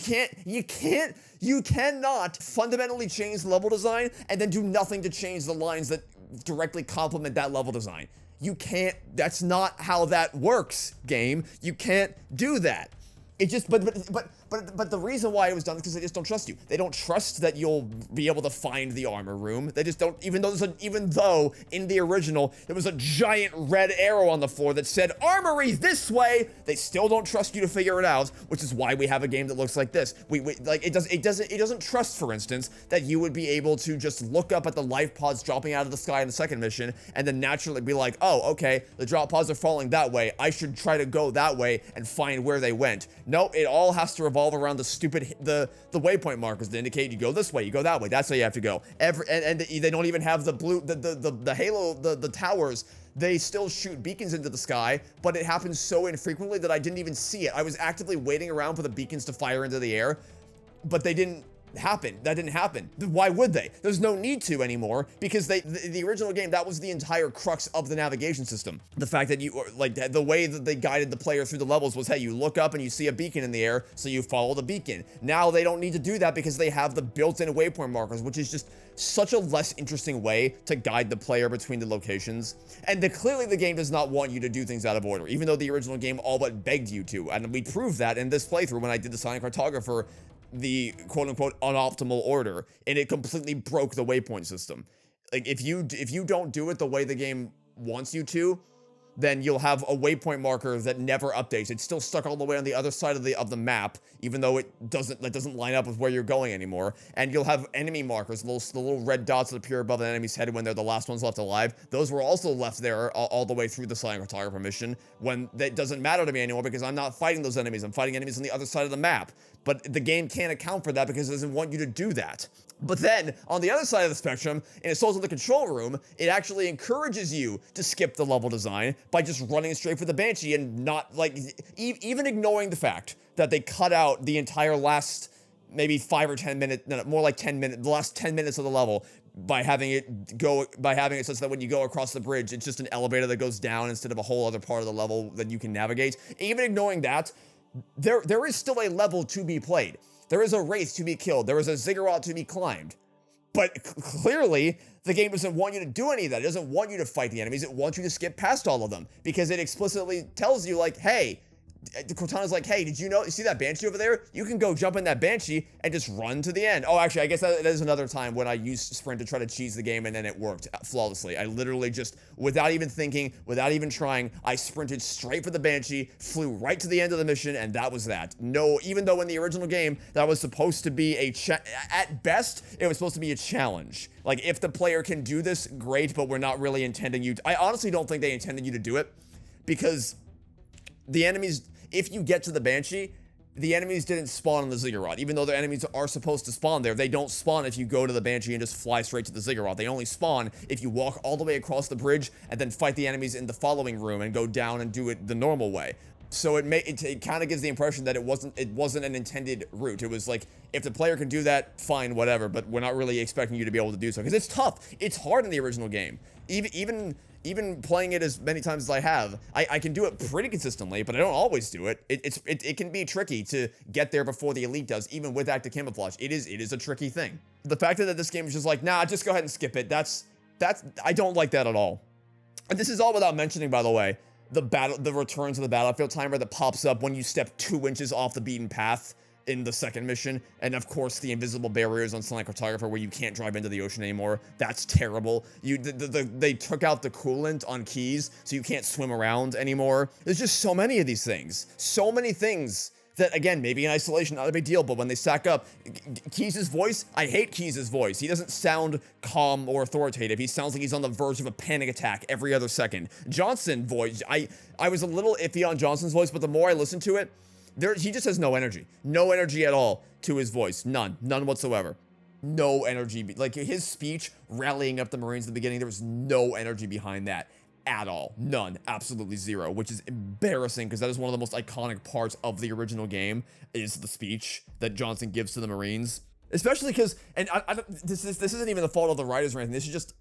cannot fundamentally change the level design and then do nothing to change the lines that directly complement that level design. You can't. That's not how that works, game. You can't do that. It just, but the reason why it was done is because they just don't trust you. They don't trust that you'll be able to find the armor room. They just don't, even though in the original, there was a giant red arrow on the floor that said, armory this way, they still don't trust you to figure it out, which is why we have a game that looks like this. It doesn't trust, for instance, that you would be able to just look up at the life pods dropping out of the sky in the second mission, and then naturally be like, oh, okay, the drop pods are falling that way, I should try to go that way and find where they went. No, it all has to revolve around the stupid the waypoint markers to indicate you go this way, you go that way. That's how you have to go. And they don't even have the blue the halo the towers. They still shoot beacons into the sky, but it happens so infrequently that I didn't even see it. I was actively waiting around for the beacons to fire into the air, but they didn't happen. That didn't happen. Why would they? There's no need to anymore, because the original game, that was the entire crux of the navigation system. The fact that the way that they guided the player through the levels was, hey, you look up and you see a beacon in the air, so you follow the beacon. Now they don't need to do that because they have the built-in waypoint markers, which is just such a less interesting way to guide the player between the locations. And clearly the game does not want you to do things out of order, even though the original game all but begged you to. And we proved that in this playthrough when I did the Sonic Cartographer, the quote-unquote unoptimal order, and it completely broke the waypoint system. Like, if you don't do it the way the game wants you to, then you'll have a waypoint marker that never updates. It's still stuck all the way on the other side of the map, even though that doesn't line up with where you're going anymore. And you'll have enemy markers, the little red dots that appear above an enemy's head when they're the last ones left alive. Those were also left there all the way through the Sonic Cartographer mission, when that doesn't matter to me anymore because I'm not fighting those enemies. I'm fighting enemies on the other side of the map. But the game can't account for that because it doesn't want you to do that. But then, on the other side of the spectrum, in Assault on the Control Room, it actually encourages you to skip the level design by just running straight for the Banshee and not, like, even ignoring the fact that they cut out the entire last, maybe 5 or 10 minutes, no, more like 10 minutes, the last 10 minutes of the level, by having it such that when you go across the bridge, it's just an elevator that goes down instead of a whole other part of the level that you can navigate. Even ignoring that, there is still a level to be played. There is a wraith to be killed. There is a ziggurat to be climbed. But clearly, the game doesn't want you to do any of that. It doesn't want you to fight the enemies. It wants you to skip past all of them. Because it explicitly tells you, like, hey, Cortana's like, hey, did you see that Banshee over there? You can go jump in that Banshee and just run to the end. Oh, actually, I guess that is another time when I used Sprint to try to cheese the game, and then it worked flawlessly. I literally just, without even thinking, without even trying, I sprinted straight for the Banshee, flew right to the end of the mission, and that was that. No, even though in the original game, that was supposed to be at best, it was supposed to be a challenge. Like, if the player can do this, great, but we're not really intending you to. I honestly don't think they intended you to do it, because the enemies, if you get to the Banshee, the enemies didn't spawn on the Ziggurat. Even though the enemies are supposed to spawn there, they don't spawn if you go to the Banshee and just fly straight to the Ziggurat. They only spawn if you walk all the way across the bridge and then fight the enemies in the following room and go down and do it the normal way. So it kind of gives the impression that it wasn't an intended route. It was like, if the player can do that, fine, whatever, but we're not really expecting you to be able to do so. Because it's tough. It's hard in the original game. Even playing it as many times as I have, I can do it pretty consistently, but I don't always do it. It can be tricky to get there before the elite does, even with active camouflage. It is a tricky thing. The fact that this game is just like, nah, just go ahead and skip it. I don't like that at all. And this is all without mentioning, by the way, the return to the battlefield timer that pops up when you step 2 inches off the beaten path. in the second mission. And of course, the invisible barriers on Silent Cartographer where you can't drive into the ocean anymore. That's terrible. They took out the coolant on Keyes, so you can't swim around anymore. There's just so many of these things. So many things that, again, maybe in isolation, not a big deal, but when they stack up, Keyes' voice, I hate Keyes' voice. He doesn't sound calm or authoritative. He sounds like he's on the verge of a panic attack every other second. Johnson voice, I was a little iffy on Johnson's voice, but the more I listened to it, he just has no energy. No energy at all to his voice. None whatsoever. No energy. Like, his speech rallying up the Marines at the beginning, there was no energy behind that. At all. None. Absolutely zero, which is embarrassing because that is one of the most iconic parts of the original game is the speech that Johnson gives to the Marines. Especially because, and this isn't even the fault of the writers or anything, this is just,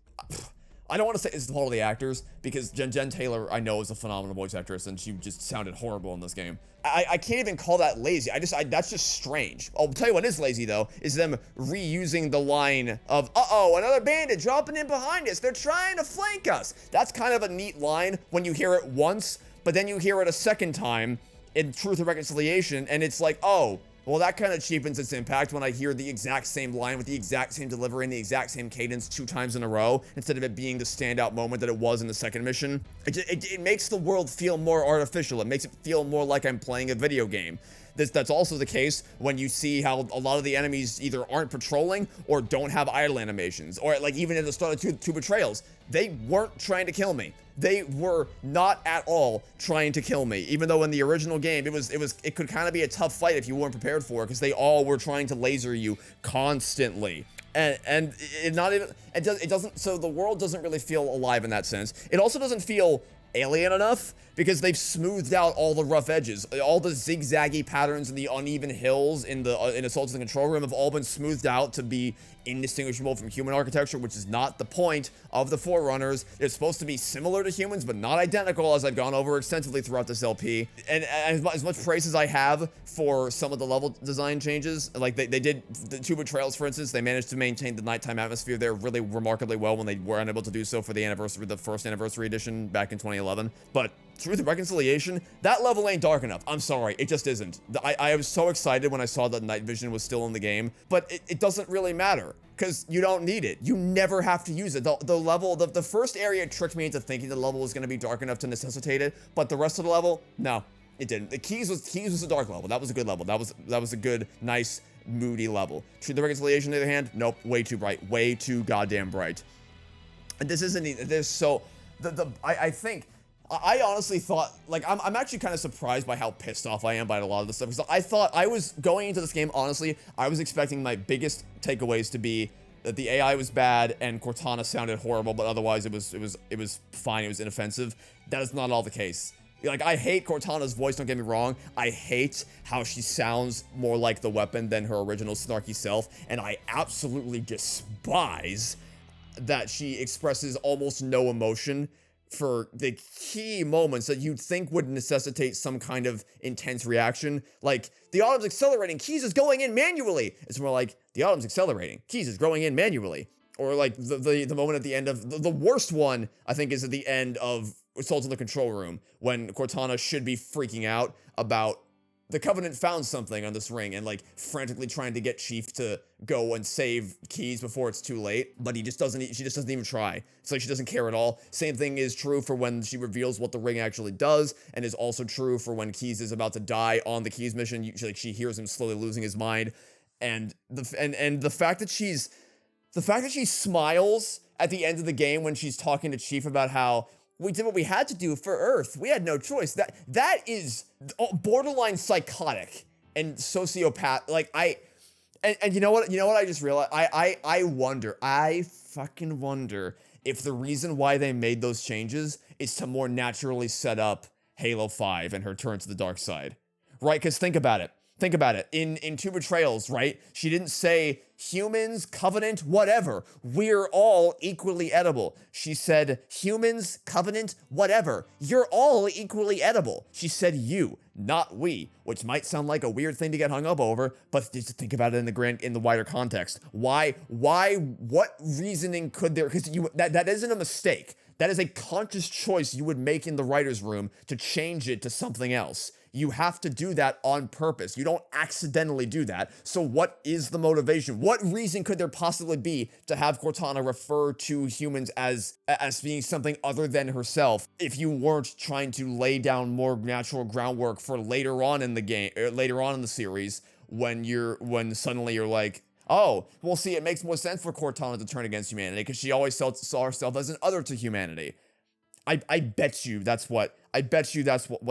I don't want to say it's the fault of the actors because Jen Taylor, I know, is a phenomenal voice actress and she just sounded horrible in this game. I can't even call that lazy. That's just strange. I'll tell you what is lazy though, is them reusing the line of, uh-oh, another bandit dropping in behind us. They're trying to flank us. That's kind of a neat line when you hear it once, but then you hear it a second time in Truth and Reconciliation and it's like, oh, well, that kind of cheapens its impact when I hear the exact same line with the exact same delivery and the exact same cadence 2 times in a row, instead of it being the standout moment that it was in the second mission. It makes the world feel more artificial. It makes it feel more like I'm playing a video game. That's also the case when you see how a lot of the enemies either aren't patrolling or don't have idle animations, or like even at the start of two Betrayals, they weren't trying to kill me. They were not at all trying to kill me, even though in the original game it could kind of be a tough fight if you weren't prepared for it because they all were trying to laser you constantly. And it doesn't, so the world doesn't really feel alive in that sense. It also doesn't feel alien enough because they've smoothed out all the rough edges. All the zigzaggy patterns and the uneven hills in Assault to the Control Room have all been smoothed out to be indistinguishable from human architecture, which is not the point of the Forerunners. They're supposed to be similar to humans, but not identical, as I've gone over extensively throughout this LP. And as much praise as I have for some of the level design changes, like they did the 2 Betrayals, for instance, they managed to maintain the nighttime atmosphere there really remarkably well when they were unable to do so for the first anniversary edition back in 2011. But Truth and Reconciliation, that level ain't dark enough. I'm sorry, it just isn't. I was so excited when I saw that night vision was still in the game, but it doesn't really matter, because you don't need it. You never have to use it. The first area tricked me into thinking the level was going to be dark enough to necessitate it, but the rest of the level, no, it didn't. The Keyes was a dark level. That was a good level. That was a good, nice, moody level. Truth and Reconciliation, on the other hand, nope, way too bright. Way too goddamn bright. And this isn't, this so, I think, I honestly thought, like, I'm actually kind of surprised by how pissed off I am by a lot of this stuff, because I thought I was going into this game, honestly, I was expecting my biggest takeaways to be that the AI was bad and Cortana sounded horrible, but otherwise it was fine, it was inoffensive. That is not all the case. Like, I hate Cortana's voice, don't get me wrong. I hate how she sounds more like the weapon than her original snarky self, and I absolutely despise that she expresses almost no emotion for the key moments that you'd think would necessitate some kind of intense reaction. Like, the Autumn's accelerating, Keyes is going in manually. It's more like, the Autumn's accelerating, Keyes is going in manually. Or like the moment at the end of, the worst one, I think, is at the end of Assault on the Control Room, when Cortana should be freaking out about the Covenant found something on this ring and, like, frantically trying to get Chief to go and save Keyes before it's too late, but she just doesn't even try. It's like she doesn't care at all. Same thing is true for when she reveals what the ring actually does, and is also true for when Keyes is about to die on the Keyes mission. She hears him slowly losing his mind, and the fact that she smiles at the end of the game when she's talking to Chief about how we did what we had to do for Earth. We had no choice. That is borderline psychotic and sociopath. Like, and you know what I just realized? I fucking wonder if the reason why they made those changes is to more naturally set up Halo 5 and her turn to the dark side. Right? Because think about it. In 2 Betrayals, right? She didn't say, humans, Covenant, whatever. We're all equally edible. She said, humans, Covenant, whatever. You're all equally edible. She said you, not we, which might sound like a weird thing to get hung up over, but just think about it in the wider context. Why, what reasoning could there, because that isn't a mistake. That is a conscious choice you would make in the writer's room to change it to something else. You have to do that on purpose. You don't accidentally do that. So what is the motivation? What reason could there possibly be to have Cortana refer to humans as being something other than herself if you weren't trying to lay down more natural groundwork for later on in the game, later on in the series, when suddenly you're like, oh, well, see, it makes more sense for Cortana to turn against humanity because she always saw herself as an other to humanity. I bet you that's what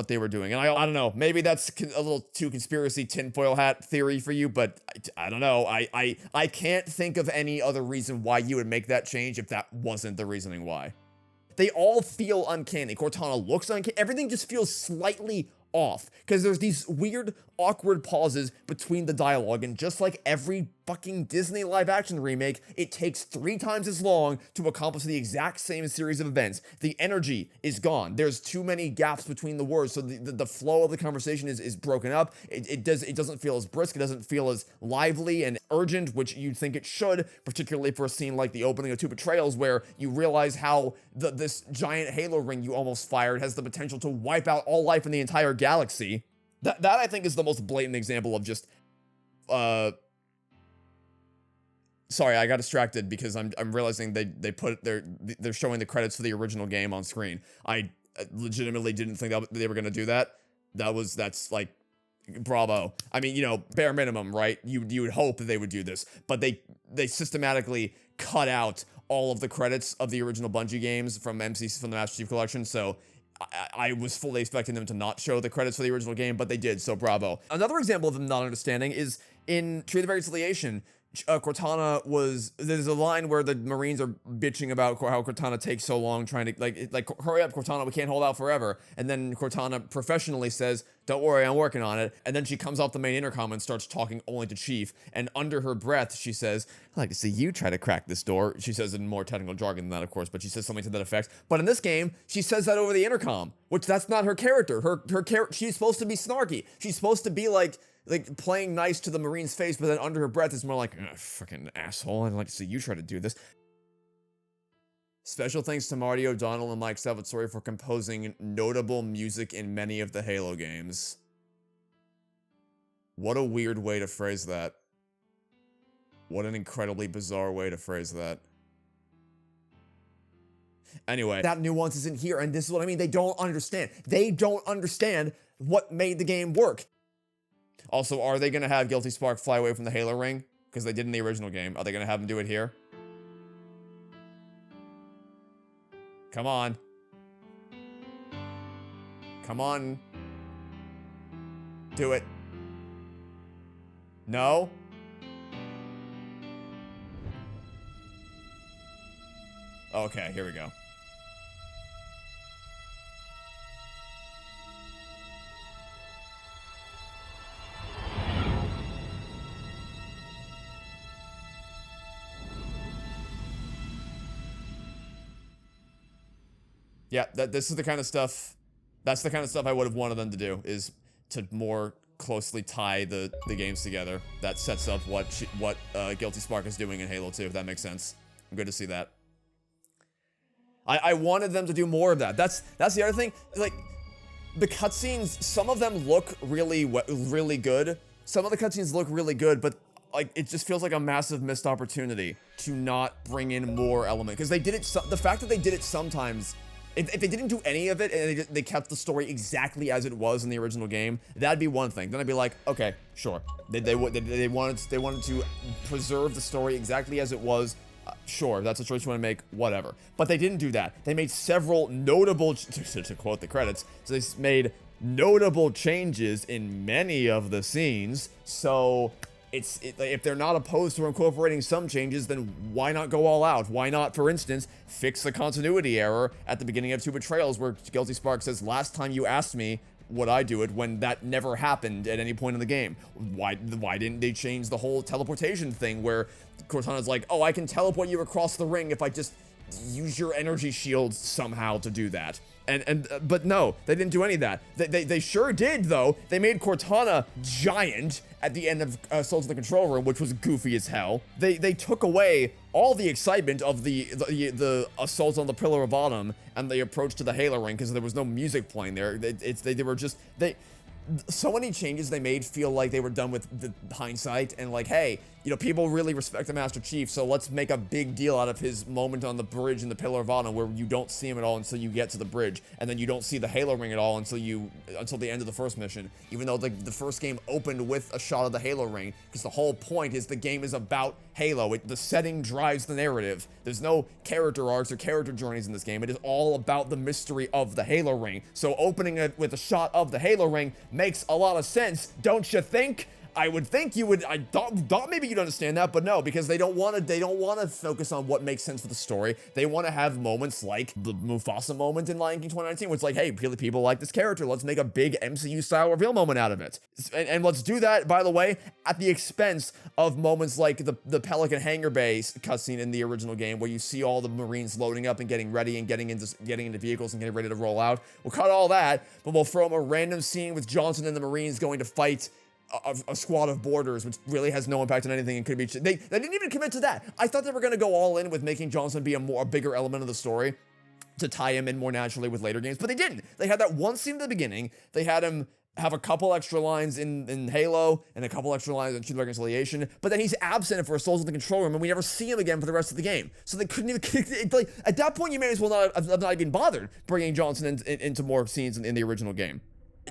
they were doing. And I don't know, maybe that's a little too conspiracy tinfoil hat theory for you, but I don't know. I can't think of any other reason why you would make that change if that wasn't the reasoning why. They all feel uncanny. Cortana looks uncanny. Everything just feels slightly off because there's these weird, awkward pauses between the dialogue, and just like every fucking Disney live action remake, it takes 3 times as long to accomplish the exact same series of events. The energy is gone. There's too many gaps between the words, so the flow of the conversation is broken up. It doesn't feel as brisk. It doesn't feel as lively and urgent, which you'd think it should, particularly for a scene like the opening of Two Betrayals, where you realize how this giant Halo ring you almost fired has the potential to wipe out all life in the entire galaxy. That I think is the most blatant example of just, sorry, I got distracted because I'm realizing they're showing the credits for the original game on screen. I legitimately didn't think that they were gonna do that. That's like, bravo. I mean, you know, bare minimum, right? You would hope that they would do this, but they systematically cut out all of the credits of the original Bungie games from the Master Chief Collection, so I was fully expecting them to not show the credits for the original game, but they did, so bravo. Another example of them not understanding is in Tree of the Reconciliation. Cortana there's a line where the Marines are bitching about how Cortana takes so long trying to, like, hurry up, Cortana, we can't hold out forever. And then Cortana professionally says, don't worry, I'm working on it. And then she comes off the main intercom and starts talking only to Chief. And under her breath, she says, I'd like to see you try to crack this door. She says in more technical jargon than that, of course, but she says something to that effect. But in this game, she says that over the intercom, which that's not her character. She's supposed to be snarky. She's supposed to be like playing nice to the Marine's face, but then under her breath it's more like, fucking asshole, I'd like to see you try to do this. Special thanks to Marty O'Donnell and Mike Salvatore for composing notable music in many of the Halo games. What a weird way to phrase that. What an incredibly bizarre way to phrase that. Anyway, that nuance isn't here, and this is what I mean. They don't understand. They don't understand what made the game work. Also, are they going to have Guilty Spark fly away from the Halo ring? Because they did in the original game. Are they going to have him do it here? Come on. Come on. Do it. No? Okay, here we go. Yeah, this is the kind of stuff, that's the kind of stuff I would have wanted them to do, is to more closely tie the games together. That sets up what Guilty Spark is doing in Halo 2, if that makes sense. I'm good to see that. I wanted them to do more of that. That's the other thing. Like, the cutscenes, some of them look really good. Some of the cutscenes look really good, but like, it just feels like a massive missed opportunity to not bring in more element. Because they did it, the fact that they did it sometimes, if they didn't do any of it and they kept the story exactly as it was in the original game, that'd be one thing. Then I'd be like, okay, sure. They wanted to preserve the story exactly as it was. Sure, that's a choice you want to make, whatever. But they didn't do that. They made several notable, to quote the credits, so they made notable changes in many of the scenes. So if they're not opposed to incorporating some changes, then why not go all out? Why not, for instance, fix the continuity error at the beginning of Two Betrayals where Guilty Spark says, last time you asked me would I do it, when that never happened at any point in the game? Why didn't they change the whole teleportation thing where Cortana's like, oh, I can teleport you across the ring if I just use your energy shield somehow to do that. But no, they didn't do any of that. They sure did, though. They made Cortana giant at the end of Assault on the Control Room, which was goofy as hell. They took away all the excitement of the assault on the Pillar of Autumn and the approach to the Halo ring because there was no music playing there. They so many changes they made feel like they were done with the hindsight and like, hey, you know, people really respect the Master Chief, so let's make a big deal out of his moment on the bridge in the Pillar of Autumn where you don't see him at all until you get to the bridge, and then you don't see the Halo ring at all until the end of the first mission, even though the first game opened with a shot of the Halo ring, because the whole point is the game is about Halo. The setting drives the narrative. There's no character arcs or character journeys in this game. It is all about the mystery of the Halo ring. So opening it with a shot of the Halo ring makes a lot of sense, don't you think? I would think you would. I thought maybe you'd understand that, but no, because they don't want to focus on what makes sense for the story. They want to have moments like the Mufasa moment in Lion King 2019, where it's like, hey, people like this character. Let's make a big MCU style reveal moment out of it, and let's do that, by the way, at the expense of moments like the Pelican Hangar Bay cutscene in the original game, where you see all the Marines loading up and getting ready and getting into vehicles and getting ready to roll out. We'll cut all that, but we'll throw them a random scene with Johnson and the Marines going to fight a squad of boarders, which really has no impact on anything and could be. They didn't even commit to that. I thought they were going to go all in with making Johnson be a bigger element of the story to tie him in more naturally with later games, but they didn't. They had that one scene at the beginning. They had him have a couple extra lines in Halo and a couple extra lines in Truth and Reconciliation, but then he's absent for Souls of the Control Room, and we never see him again for the rest of the game. So they couldn't even. Like, at that point, you may as well not even bothered bringing Johnson into more scenes in the original game.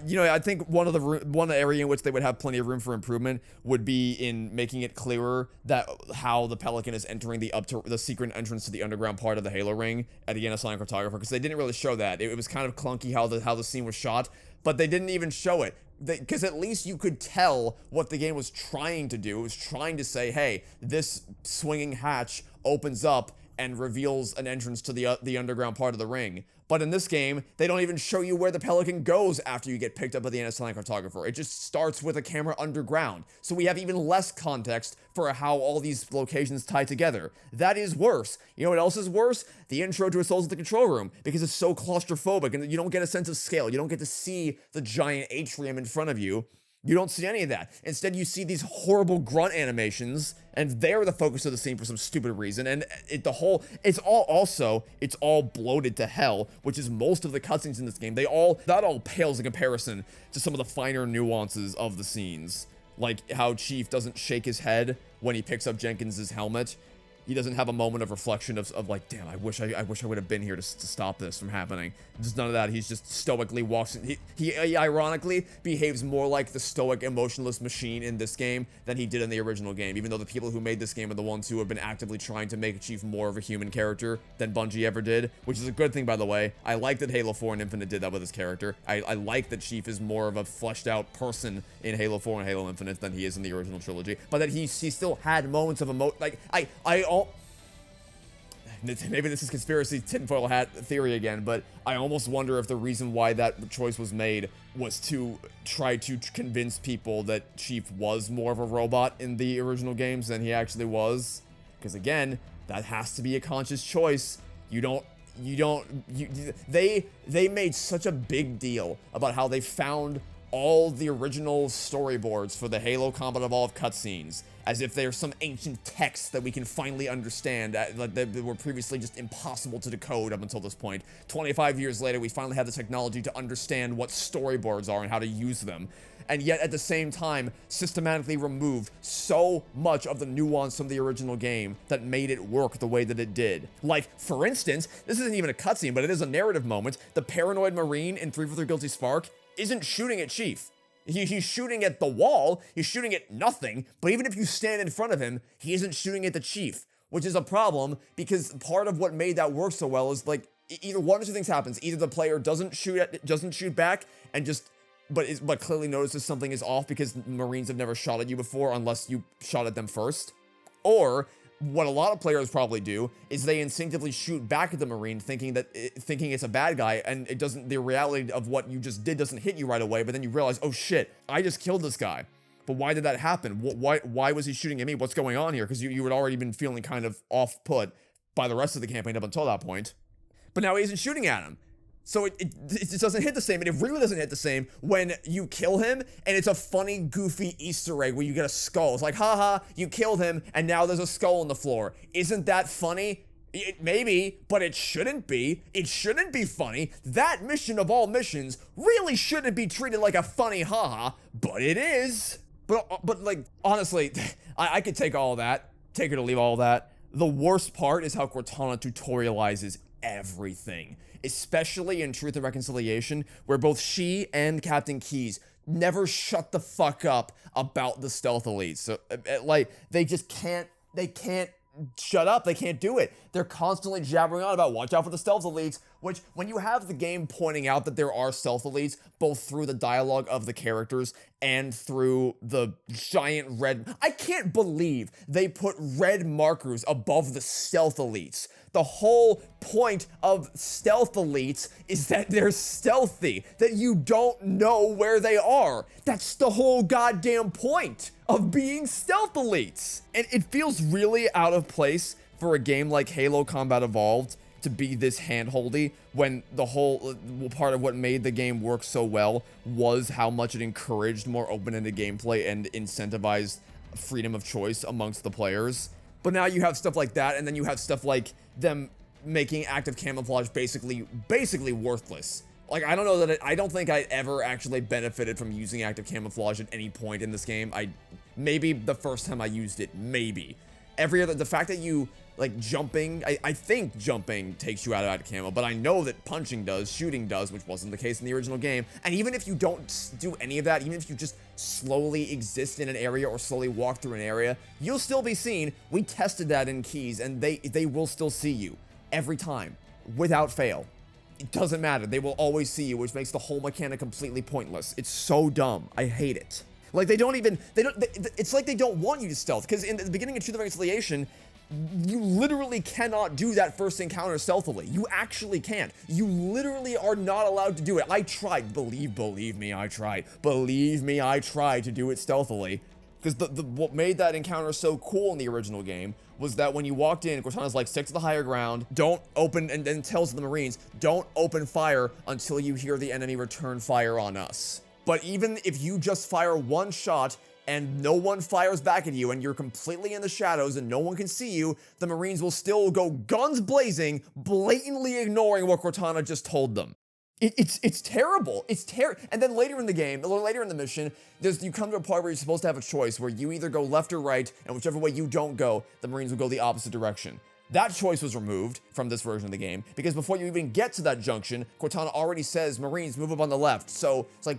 You know, I think one area in which they would have plenty of room for improvement would be in making it clearer that how the Pelican is entering the secret entrance to the underground part of the Halo ring at the Silent Cartographer, because they didn't really show that. It was kind of clunky how the scene was shot, but they didn't even show it. Because at least you could tell what the game was trying to do. It was trying to say, hey, this swinging hatch opens up and reveals an entrance to the underground part of the ring. But in this game, they don't even show you where the Pelican goes after you get picked up by the Silent Cartographer. It just starts with a camera underground. So we have even less context for how all these locations tie together. That is worse. You know what else is worse? The intro to Souls of the Control Room, because it's so claustrophobic and you don't get a sense of scale. You don't get to see the giant atrium in front of you. You don't see any of that. Instead, you see these horrible grunt animations, and they're the focus of the scene for some stupid reason. And it's all bloated to hell, which is most of the cutscenes in this game. That all pales in comparison to some of the finer nuances of the scenes. Like how Chief doesn't shake his head when he picks up Jenkins's helmet. He doesn't have a moment of reflection of like, damn, I wish I would have been here to stop this from happening. Just none of that. He's just stoically walks in. He ironically behaves more like the stoic, emotionless machine in this game than he did in the original game, even though the people who made this game are the ones who have been actively trying to make Chief more of a human character than Bungie ever did, which is a good thing, by the way. I like that Halo 4 and Infinite did that with his character. I like that Chief is more of a fleshed out person in Halo 4 and Halo Infinite than he is in the original trilogy, but that he still had moments of maybe this is conspiracy tinfoil hat theory again, but I almost wonder if the reason why that choice was made was to try to convince people that Chief was more of a robot in the original games than he actually was. Because again, that has to be a conscious choice. They made such a big deal about how they found all the original storyboards for the Halo Combat Evolved cutscenes, as if they're some ancient texts that we can finally understand, that were previously just impossible to decode up until this point. 25 years later, we finally have the technology to understand what storyboards are and how to use them. And yet, at the same time, systematically removed so much of the nuance from the original game that made it work the way that it did. Like, for instance, this isn't even a cutscene, but it is a narrative moment. The paranoid Marine in 343 Guilty Spark isn't shooting at Chief. He's shooting at the wall, he's shooting at nothing, but even if you stand in front of him, he isn't shooting at the Chief, which is a problem, because part of what made that work so well is, like, either one or two things happens. Either the player doesn't shoot back and just but clearly notices something is off because Marines have never shot at you before unless you shot at them first, or what a lot of players probably do is they instinctively shoot back at the Marine thinking it's a bad guy, and the reality of what you just did doesn't hit you right away, but then you realize, oh shit, I just killed this guy. But why did that happen? Why was he shooting at me? What's going on here? Because you had already been feeling kind of off put by the rest of the campaign up until that point. But now he isn't shooting at him. So it just doesn't hit the same, and it really doesn't hit the same when you kill him, and it's a funny, goofy Easter egg where you get a skull. It's like, haha, you killed him, and now there's a skull on the floor. Isn't that funny? Maybe, but it shouldn't be. It shouldn't be funny. That mission of all missions really shouldn't be treated like a funny haha, but it is. But like, honestly, I could take all that, take it or leave all that. The worst part is how Cortana tutorializes everything, especially in Truth and Reconciliation, where both she and Captain Keyes never shut the fuck up about the stealth elites. So, like, they just can't shut up. They can't do it. They're constantly jabbering on about watch out for the stealth elites, which when you have the game pointing out that there are stealth elites, both through the dialogue of the characters and through the giant red... I can't believe they put red markers above the stealth elites. The whole point of stealth elites is that they're stealthy, that you don't know where they are. That's the whole goddamn point of being stealth elites. And it feels really out of place for a game like Halo Combat Evolved to be this handholdy when the whole part of what made the game work so well was how much it encouraged more open-ended gameplay and incentivized freedom of choice amongst the players. But now you have stuff like that, and then you have stuff like them making active camouflage basically worthless. Like, I don't know that I don't think I ever actually benefited from using active camouflage at any point in this game. Maybe the first time I used it, maybe. The fact that you, like, jumping, I think jumping takes you out of active camo, but I know that punching does, shooting does, which wasn't the case in the original game. And even if you don't do any of that, even if you just slowly exist in an area or slowly walk through an area, you'll still be seen. We tested that in Keyes, and they will still see you every time, without fail. It doesn't matter. They will always see you, which makes the whole mechanic completely pointless. It's so dumb. I hate it. Like, it's like they don't want you to stealth, because in the beginning of Truth and Reconciliation, you literally cannot do that first encounter stealthily. You actually can't. You literally are not allowed to do it. I tried. Believe me, I tried. Believe me, I tried to do it stealthily. Because what made that encounter so cool in the original game was that when you walked in, Cortana's like, stick to the higher ground, don't open, and then tells the Marines, don't open fire until you hear the enemy return fire on us. But even if you just fire one shot and no one fires back at you and you're completely in the shadows and no one can see you, the Marines will still go guns blazing, blatantly ignoring what Cortana just told them. It's terrible. It's terrible. And then later in the game, a little later in the mission, you come to a part where you're supposed to have a choice where you either go left or right, and whichever way you don't go, the Marines will go the opposite direction. That choice was removed from this version of the game because before you even get to that junction, Cortana already says, Marines, move up on the left. So it's like,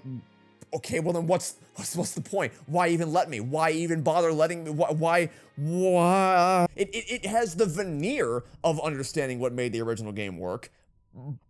okay, well then what's the point? Why even let me? Why even bother letting me? Why? It has the veneer of understanding what made the original game work,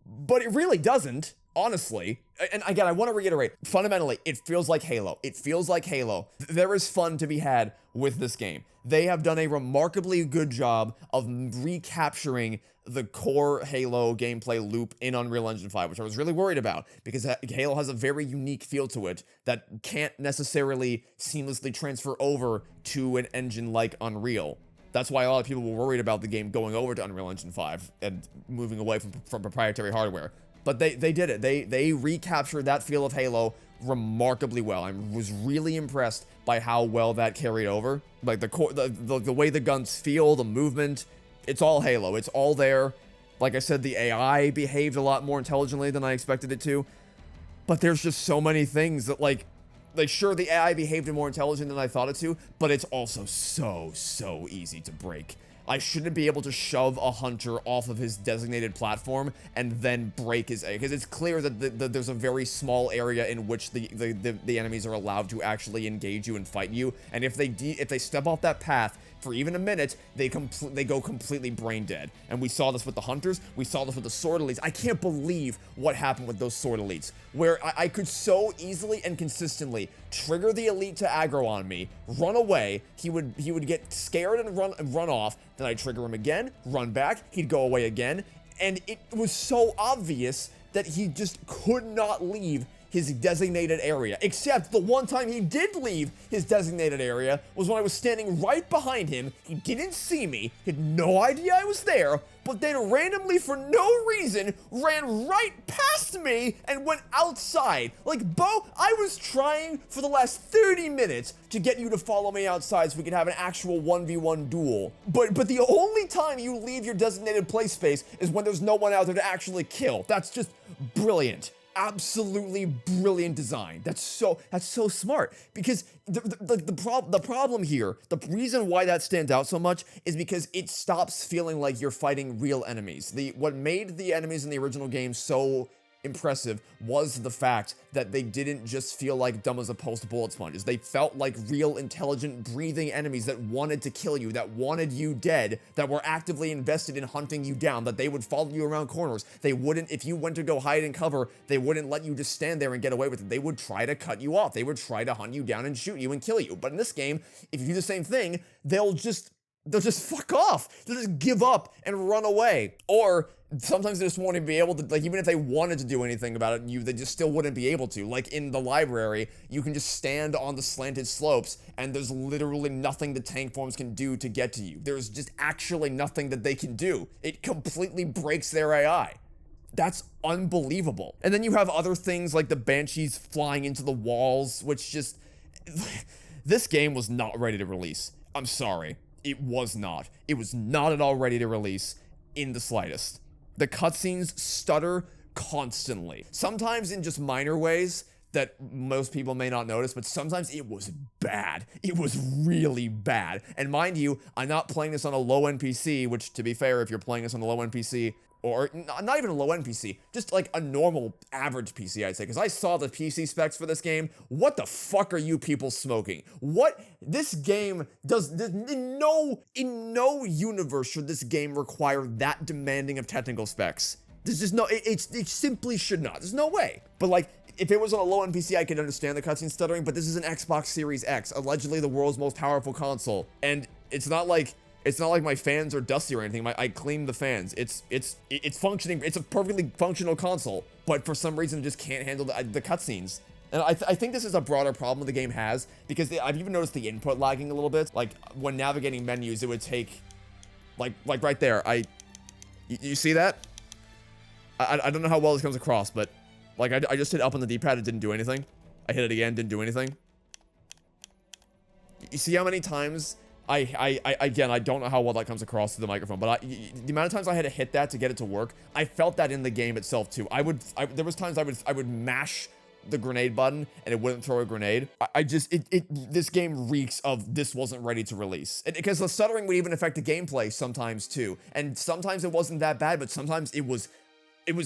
but it really doesn't, honestly. And again, I want to reiterate, fundamentally, it feels like Halo. It feels like Halo. There is fun to be had with this game. They have done a remarkably good job of recapturing the core Halo gameplay loop in Unreal Engine 5, which I was really worried about, because Halo has a very unique feel to it that can't necessarily seamlessly transfer over to an engine like Unreal. That's why a lot of people were worried about the game going over to Unreal Engine 5 and moving away from proprietary hardware. But they did it. They recaptured that feel of Halo remarkably well. I was really impressed by how well that carried over. Like the way the guns feel, the movement, it's all Halo. It's all there. Like I said, the AI behaved a lot more intelligently than I expected it to. But there's just so many things that like sure, the AI behaved more intelligent than I thought it to, but it's also so easy to break. I shouldn't be able to shove a hunter off of his designated platform and then break his AI, because it's clear that there's a very small area in which the enemies are allowed to actually engage you and fight you, and if they step off that path for even a minute, they go completely brain dead. And we saw this with the hunters, we saw this with the sword elites. I can't believe what happened with those sword elites, where I could so easily and consistently trigger the elite to aggro on me, run away, he would get scared and run off, then I'd trigger him again, run back, he'd go away again, and it was so obvious that he just could not leave his designated area, except the one time he did leave his designated area was when I was standing right behind him. He didn't see me, he had no idea I was there, but then randomly, for no reason, ran right past me and went outside. Like, Bo, I was trying for the last 30 minutes to get you to follow me outside so we could have an actual 1v1 duel. But the only time you leave your designated play space is when there's no one out there to actually kill. That's just brilliant. Absolutely brilliant design. That's so smart, because the problem here, the reason why that stands out so much is because it stops feeling like you're fighting real enemies. What made the enemies in the original game so impressive was the fact that they didn't just feel like dumb as opposed to bullet sponges. They felt like real, intelligent, breathing enemies that wanted to kill you, that wanted you dead, that were actively invested in hunting you down, that they would follow you around corners. They wouldn't, if you went to go hide in cover, they wouldn't let you just stand there and get away with it. They would try to cut you off. They would try to hunt you down and shoot you and kill you. But in this game, if you do the same thing, they'll just fuck off. They'll just give up and run away. Or sometimes they just won't even be able to, like, even if they wanted to do anything about it, they just still wouldn't be able to. Like in the library, you can just stand on the slanted slopes and there's literally nothing the tank forms can do to get to you. There's just actually nothing that they can do. It completely breaks their AI. That's unbelievable. And then you have other things like the Banshees flying into the walls, which just... This game was not ready to release. I'm sorry. It was not. It was not at all ready to release in the slightest. The cutscenes stutter constantly. Sometimes in just minor ways that most people may not notice, but sometimes it was bad. It was really bad. And mind you, I'm not playing this on a low-end PC, which, to be fair, if you're playing this on a low-end PC, or not even a low-end PC, just like a normal average PC, I'd say, because I saw the PC specs for this game. What the fuck are you people smoking? What? This game does, in no universe should this game require that demanding of technical specs. There's just no, it simply should not. There's no way. But like, if it was on a low-end PC, I could understand the cutscene stuttering, but this is an Xbox Series X, allegedly the world's most powerful console. And it's not like my fans are dusty or anything. I clean the fans. It's functioning. It's a perfectly functional console, but for some reason it just can't handle the cutscenes. And I think this is a broader problem the game has, because I've even noticed the input lagging a little bit. Like when navigating menus, it would take, like right there. You see that? I don't know how well this comes across, but like I just hit up on the D-pad, it didn't do anything. I hit it again, didn't do anything. You see how many times? Again, I don't know how well that comes across to the microphone, but the amount of times I had to hit that to get it to work, I felt that in the game itself too. There was times I would mash the grenade button and it wouldn't throw a grenade. This game reeks of this wasn't ready to release. Because the stuttering would even affect the gameplay sometimes too. And sometimes it wasn't that bad, but sometimes it was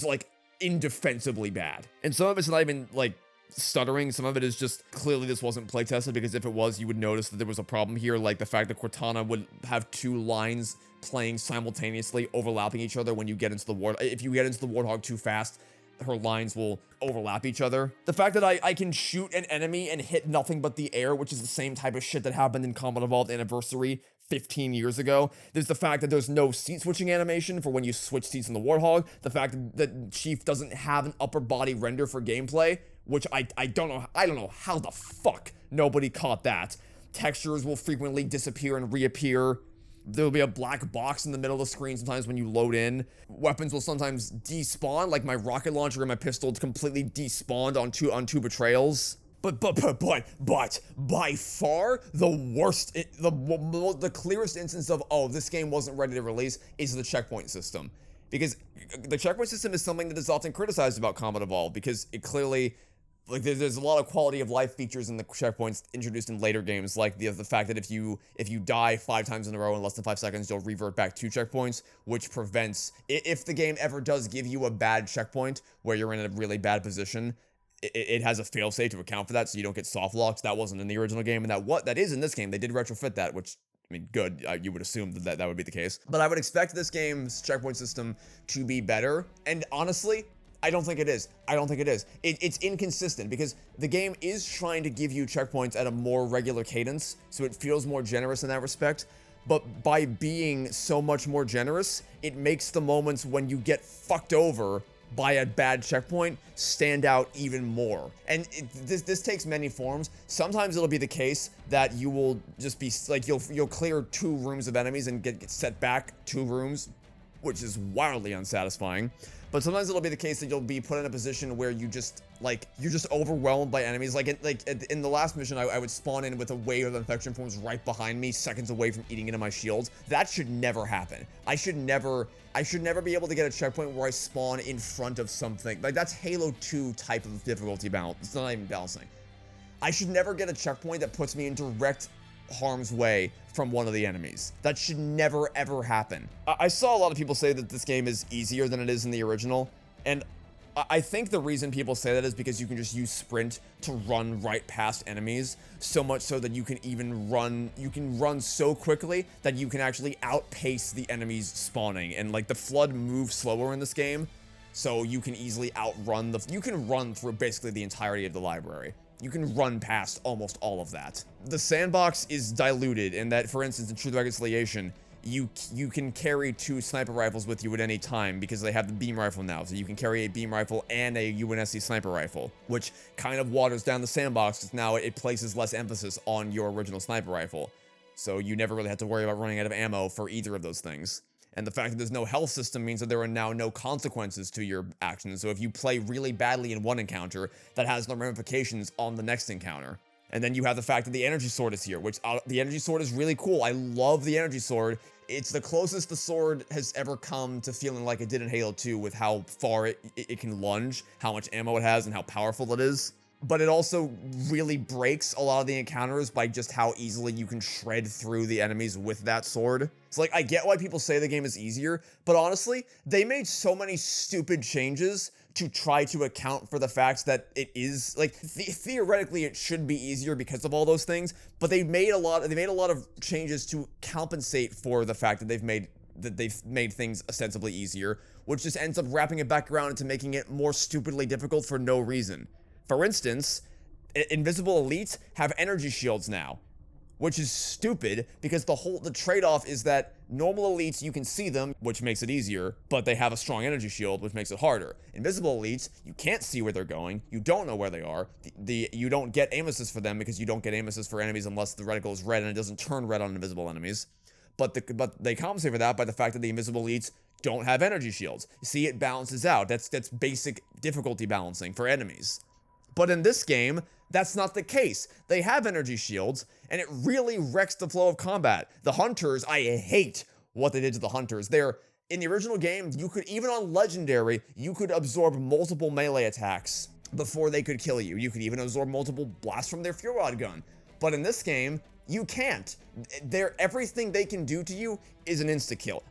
like indefensibly bad. And some of it's not even like stuttering, some of it is just clearly this wasn't play tested, because if it was, you would notice that there was a problem here, like the fact that Cortana would have two lines playing simultaneously, overlapping each other when you get into the Warthog. If you get into the Warthog too fast, her lines will overlap each other. The fact that I can shoot an enemy and hit nothing but the air, which is the same type of shit that happened in Combat Evolved Anniversary 15 years ago. There's the fact that there's no seat switching animation for when you switch seats in the Warthog. The fact that Chief doesn't have an upper body render for gameplay, which I don't know how the fuck nobody caught that. Textures will frequently disappear and reappear. There'll be a black box in the middle of the screen sometimes when you load in. Weapons will sometimes despawn, like my rocket launcher and my pistol completely despawned on two betrayals. But by far the worst, the clearest instance of, oh, this game wasn't ready to release is the checkpoint system. Because the checkpoint system is something that is often criticized about Combat Evolved, because it clearly, like, there's a lot of quality of life features in the checkpoints introduced in later games, like the fact that if you die 5 times in a row in less than 5 seconds, you'll revert back to checkpoints, which prevents, if the game ever does give you a bad checkpoint where you're in a really bad position, it has a failsafe to account for that, so you don't get soft locked. That wasn't in the original game, and that is in this game. They did retrofit that, which, I mean, good. You would assume that would be the case. But I would expect this game's checkpoint system to be better, and honestly, I don't think it is. I don't think it is. It's inconsistent, because the game is trying to give you checkpoints at a more regular cadence, so it feels more generous in that respect. But by being so much more generous, it makes the moments when you get fucked over by a bad checkpoint stand out even more. And this takes many forms. Sometimes it'll be the case that you will just be like, you'll clear 2 rooms of enemies and get set back 2 rooms which is wildly unsatisfying. But sometimes it'll be the case that you'll be put in a position where you just, like, you're just overwhelmed by enemies. Like in the last mission, I would spawn in with a wave of infection forms right behind me, seconds away from eating into my shields. That should never happen. I should never be able to get a checkpoint where I spawn in front of something. Like, that's Halo 2 type of difficulty balance. It's not even balancing. I should never get a checkpoint that puts me in direct harm's way from one of the enemies. That should never ever happen. I saw a lot of people say that this game is easier than it is in the original, and I think the reason people say that is because you can just use sprint to run right past enemies, so much so that you can run so quickly that you can actually outpace the enemies spawning. And like, the Flood moves slower in this game, so you can easily outrun you can run through basically the entirety of the library. You can run past almost all of that. The sandbox is diluted in that, for instance, in Truth or Reconciliation, you can carry 2 sniper rifles with you at any time because they have the beam rifle now. So you can carry a beam rifle and a UNSC sniper rifle, which kind of waters down the sandbox because now it places less emphasis on your original sniper rifle. So you never really have to worry about running out of ammo for either of those things. And the fact that there's no health system means that there are now no consequences to your actions. So if you play really badly in one encounter, that has no ramifications on the next encounter. And then you have the fact that the energy sword is here, which the energy sword is really cool. I love the energy sword. It's the closest the sword has ever come to feeling like it did in Halo 2 with how far it can lunge, how much ammo it has, and how powerful it is. But it also really breaks a lot of the encounters by just how easily you can shred through the enemies with that sword. It's like, I get why people say the game is easier, but honestly, they made so many stupid changes to try to account for the fact that it is, like, theoretically it should be easier because of all those things, but they made a lot of changes to compensate for the fact that they've made things ostensibly easier, which just ends up wrapping it back around into making it more stupidly difficult for no reason. For instance, invisible elites have energy shields now, which is stupid because the trade-off is that normal elites, you can see them, which makes it easier, but they have a strong energy shield, which makes it harder. Invisible elites, you can't see where they're going, you don't know where they are, you don't get aim assist for them because you don't get aim assist for enemies unless the reticle is red and it doesn't turn red on invisible enemies. But they compensate for that by the fact that the invisible elites don't have energy shields. See, it balances out. That's basic difficulty balancing for enemies. But in this game, that's not the case. They have energy shields, and it really wrecks the flow of combat. The Hunters, I hate what they did to the Hunters. In the original game, even on Legendary, you could absorb multiple melee attacks before they could kill you. You could even absorb multiple blasts from their Fuel Rod gun. But in this game, you can't. Everything they can do to you is an insta-kill.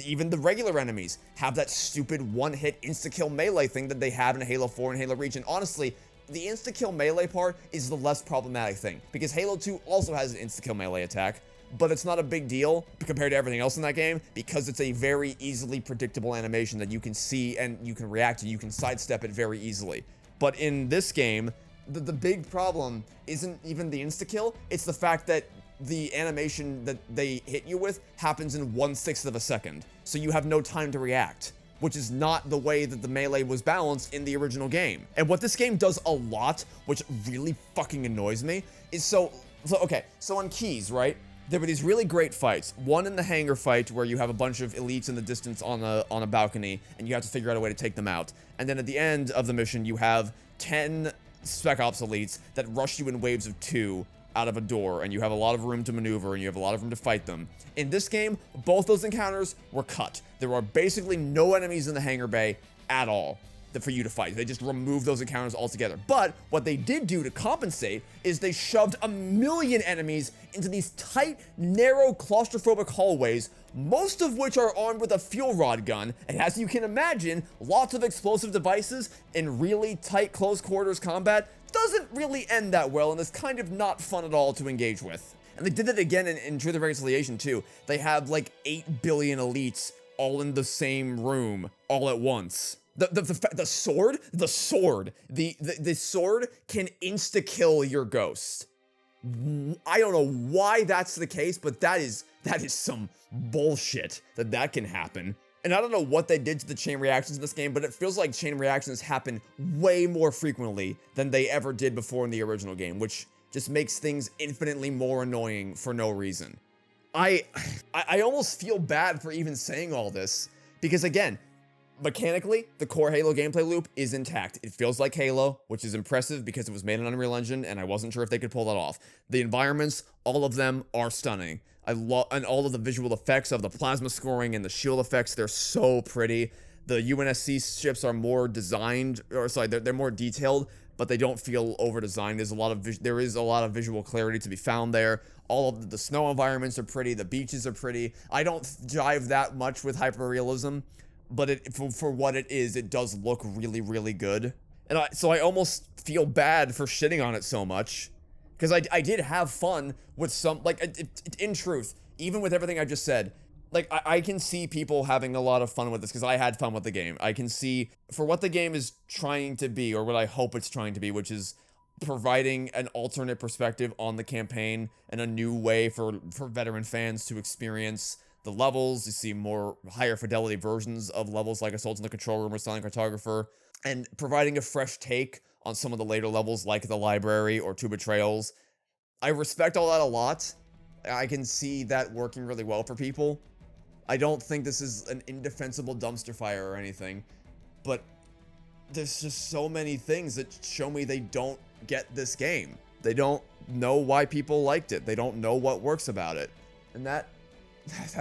Even the regular enemies have that stupid one-hit insta-kill melee thing that they have in Halo 4 and Halo Reach. And honestly, the insta-kill melee part is the less problematic thing, because Halo 2 also has an insta-kill melee attack, but it's not a big deal compared to everything else in that game, because it's a very easily predictable animation that you can see and you can react to. You can sidestep it very easily. But in this game, the big problem isn't even the insta-kill, it's the fact that the animation that they hit you with happens in 1/6 of a second, so you have no time to react, which is not the way that the melee was balanced in the original game. And what this game does a lot, which really fucking annoys me, is so on Keys, right? There were these really great fights. One in the hangar fight where you have a bunch of elites in the distance on a balcony, and you have to figure out a way to take them out. And then at the end of the mission, you have 10 Spec Ops elites that rush you in waves of 2 out of a door, and you have a lot of room to maneuver, and you have a lot of room to fight them. In this game, both those encounters were cut. There are basically no enemies in the hangar bay at all for you to fight. They just removed those encounters altogether. But what they did do to compensate is they shoved a million enemies into these tight, narrow, claustrophobic hallways, most of which are armed with a fuel rod gun, and as you can imagine, lots of explosive devices in really tight close quarters combat doesn't really end that well, and is kind of not fun at all to engage with. And they did it again in Truth or Reconciliation too. They have like 8 billion elites all in the same room all at once. The sword can insta-kill your ghost. I don't know why that's the case, but that is some bullshit that can happen. And I don't know what they did to the chain reactions in this game, but it feels like chain reactions happen way more frequently than they ever did before in the original game, which just makes things infinitely more annoying for no reason. I almost feel bad for even saying all this, Because again, mechanically, the core Halo gameplay loop is intact. It feels like Halo, which is impressive because it was made in Unreal Engine, and I wasn't sure if they could pull that off. The environments, all of them are stunning. And all of the visual effects of the plasma scoring and the shield effects, they're so pretty. The UNSC ships are more designed, or sorry, they're more detailed, but they don't feel over-designed. There is a lot of visual clarity to be found there. All of the snow environments are pretty. The beaches are pretty. I don't jive that much with hyperrealism, but for what it is, it does look really, really good. And so I almost feel bad for shitting on it so much, because I did have fun with some, like, in truth, even with everything I just said, like, I can see people having a lot of fun with this, because I had fun with the game. I can see, for what the game is trying to be, or what I hope it's trying to be, which is providing an alternate perspective on the campaign, and a new way for veteran fans to experience the levels. You see more higher fidelity versions of levels like Assault on the Control Room or Silent Cartographer, and providing a fresh take on some of the later levels like the Library or Two Betrayals. I respect all that a lot. I can see that working really well for people. I don't think this is an indefensible dumpster fire or anything, but there's just so many things that show me they don't get this game. They don't know why people liked it. They don't know what works about it. And that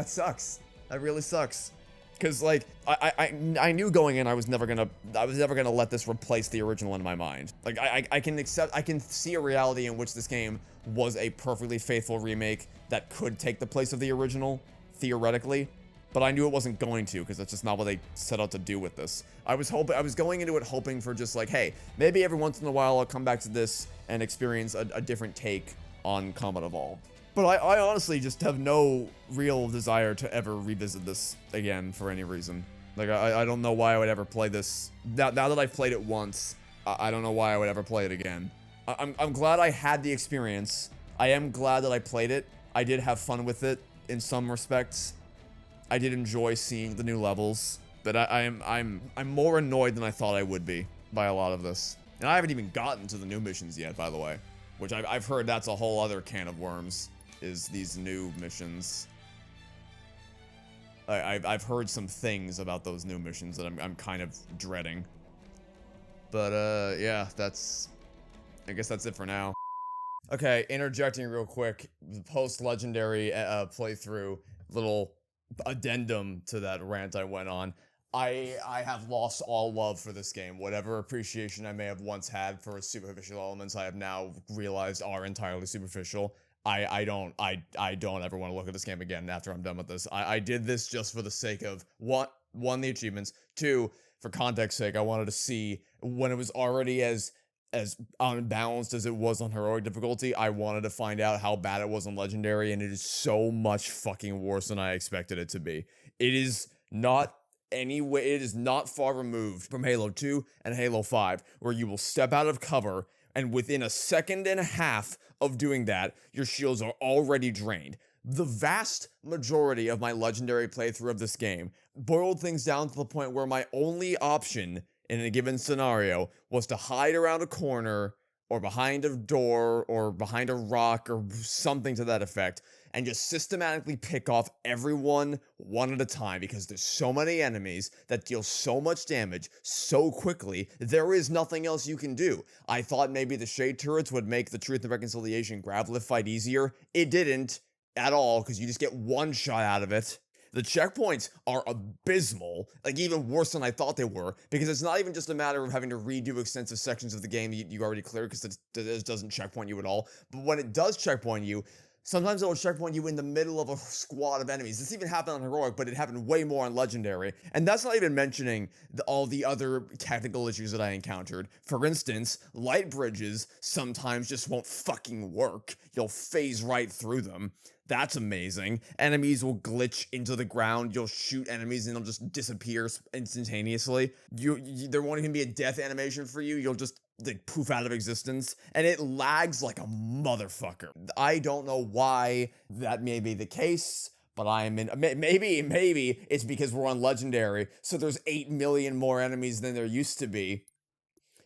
sucks. That really sucks. Because, like, I knew going in I was never gonna let this replace the original in my mind. Like, I can see a reality in which this game was a perfectly faithful remake that could take the place of the original, theoretically. But I knew it wasn't going to, because that's just not what they set out to do with this. I was going into it hoping for just like, hey, maybe every once in a while I'll come back to this and experience a different take on Combat Evolved. But I honestly just have no real desire to ever revisit this again for any reason. Like, I don't know why I would ever play this. Now that I've played it once, I don't know why I would ever play it again. I'm glad I had the experience. I am glad that I played it. I did have fun with it in some respects. I did enjoy seeing the new levels, but I'm more annoyed than I thought I would be by a lot of this. And I haven't even gotten to the new missions yet, by the way, which I've heard that's a whole other can of worms, is these new missions. I've heard some things about those new missions that I'm kind of dreading. But yeah, I guess that's it for now. Okay, interjecting real quick, the post-legendary playthrough, little addendum to that rant I went on. I have lost all love for this game. Whatever appreciation I may have once had for its superficial elements, I have now realized are entirely superficial. I don't ever want to look at this game again after I'm done with this. I did this just for the sake of one, the achievements, two, for context sake, I wanted to see when it was already as unbalanced as it was on heroic difficulty. I wanted to find out how bad it was on legendary, and it is so much fucking worse than I expected it to be. It is not far removed from Halo 2 and Halo 5, where you will step out of cover, and within a second and a half of doing that, your shields are already drained. The vast majority of my legendary playthrough of this game boiled things down to the point where my only option in a given scenario was to hide around a corner or behind a door or behind a rock or something to that effect, and just systematically pick off everyone one at a time, because there's so many enemies that deal so much damage so quickly, there is nothing else you can do. I thought maybe the shade turrets would make the Truth and Reconciliation Gravlift fight easier. It didn't at all, because you just get one shot out of it. The checkpoints are abysmal, like even worse than I thought they were, because it's not even just a matter of having to redo extensive sections of the game you already cleared, because it doesn't checkpoint you at all. But when it does checkpoint you, sometimes it'll checkpoint you in the middle of a squad of enemies. This even happened on Heroic, but it happened way more on Legendary. And that's not even mentioning all the other technical issues that I encountered. For instance, light bridges sometimes just won't fucking work. You'll phase right through them. That's amazing. Enemies will glitch into the ground. You'll shoot enemies and they'll just disappear instantaneously. There won't even be a death animation for you. You'll just like poof out of existence, and it lags like a motherfucker. I don't know why that may be the case, but I am in. Maybe it's because we're on Legendary, so there's 8 million more enemies than there used to be.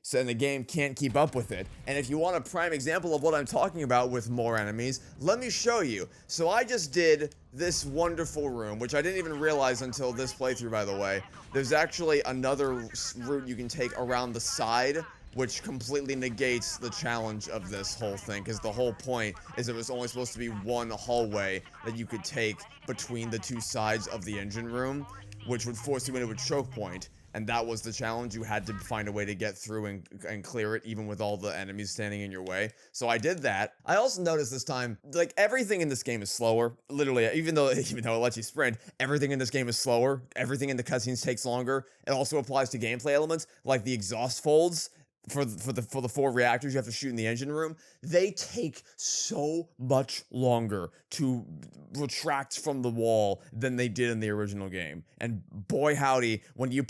So and the game can't keep up with it. And if you want a prime example of what I'm talking about with more enemies, let me show you. So I just did this wonderful room, which I didn't even realize until this playthrough, by the way. There's actually another route you can take around the side, which completely negates the challenge of this whole thing, because the whole point is it was only supposed to be one hallway that you could take between the two sides of the engine room, which would force you into a choke point. And that was the challenge. You had to find a way to get through and clear it, even with all the enemies standing in your way. So I did that. I also noticed this time, like, everything in this game is slower. Literally, even though it lets you sprint, everything in this game is slower. Everything in the cutscenes takes longer. It also applies to gameplay elements, like the exhaust folds. For the 4 reactors you have to shoot in the engine room, they take so much longer to retract from the wall than they did in the original game. And boy howdy, when you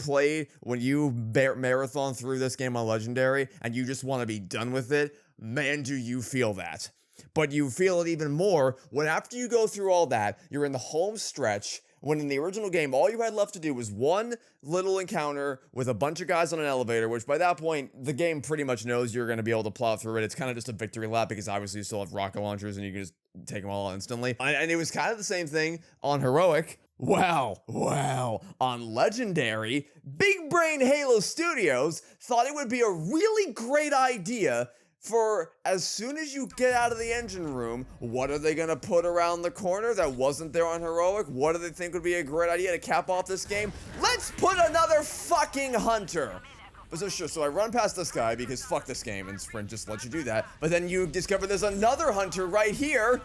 marathon through this game on Legendary and you just want to be done with it, man, do you feel that. But you feel it even more when after you go through all that, you're in the home stretch. When in the original game, all you had left to do was one little encounter with a bunch of guys on an elevator, which by that point, the game pretty much knows you're going to be able to plow through it. It's kind of just a victory lap because obviously you still have rocket launchers and you can just take them all instantly. And it was kind of the same thing on Heroic. Wow. On Legendary, Big Brain Halo Studios thought it would be a really great idea for as soon as you get out of the engine room, what are they gonna put around the corner that wasn't there on Heroic? What do they think would be a great idea to cap off this game? Let's put another fucking hunter! So I run past this guy because fuck this game and Sprint just lets you do that. But then you discover there's another hunter right here.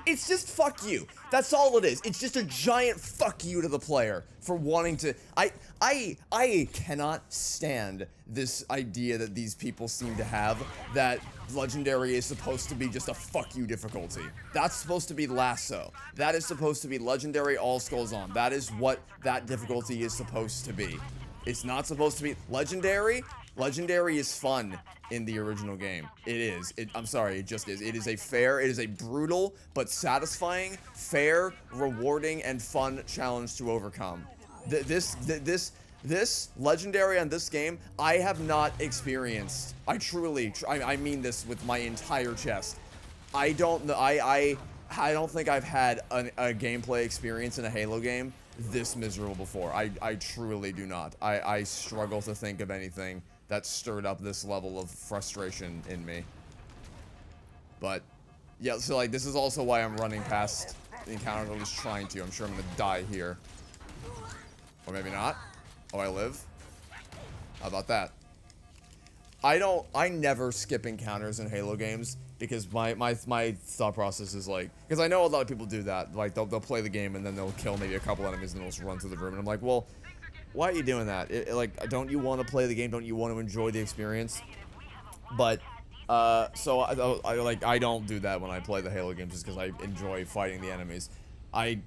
It's just fuck you. That's all it is. It's just a giant fuck you to the player for wanting to. I cannot stand this idea that these people seem to have that Legendary is supposed to be just a fuck you difficulty. That's supposed to be Lasso. That is supposed to be Legendary All Skulls On. That is what that difficulty is supposed to be. It's not supposed to be Legendary. Legendary is fun in the original game. It is. I'm sorry, it just is. It is a brutal but satisfying, fair, rewarding, and fun challenge to overcome. This Legendary on this game, I have not experienced. I mean this with my entire chest. I don't think I've had a gameplay experience in a Halo game this miserable before. I truly do not. I struggle to think of anything that stirred up this level of frustration in me. But yeah, so like this is also why I'm running past the encounter, at least trying to. I'm sure I'm gonna die here. Or maybe not. Oh, I live? How about that? I never skip encounters in Halo games because my thought process is like, because I know a lot of people do that. Like they'll play the game and then they'll kill maybe a couple enemies and they'll just run through the room. And I'm like, well, why are you doing that? Like, don't you want to play the game? Don't you want to enjoy the experience? But so I don't do that when I play the Halo games just because I enjoy fighting the enemies. I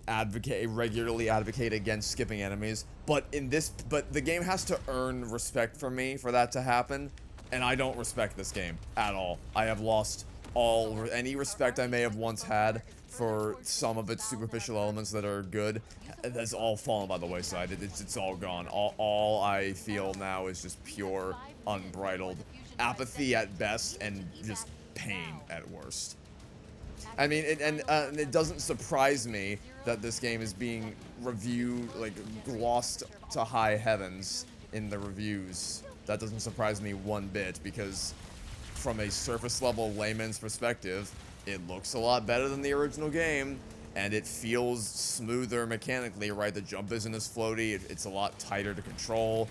regularly advocate against skipping enemies, but the game has to earn respect from me for that to happen, and I don't respect this game at all. I have lost any respect I may have once had for some of its superficial elements that are good. That's all fallen by the wayside. It's all gone. All I feel now is just pure, unbridled apathy at best and just pain at worst. I mean, it doesn't surprise me that this game is being reviewed, like, glossed to high heavens in the reviews. That doesn't surprise me one bit, because from a surface level layman's perspective, it looks a lot better than the original game, and it feels smoother mechanically, right? The jump isn't as floaty, it's a lot tighter to control.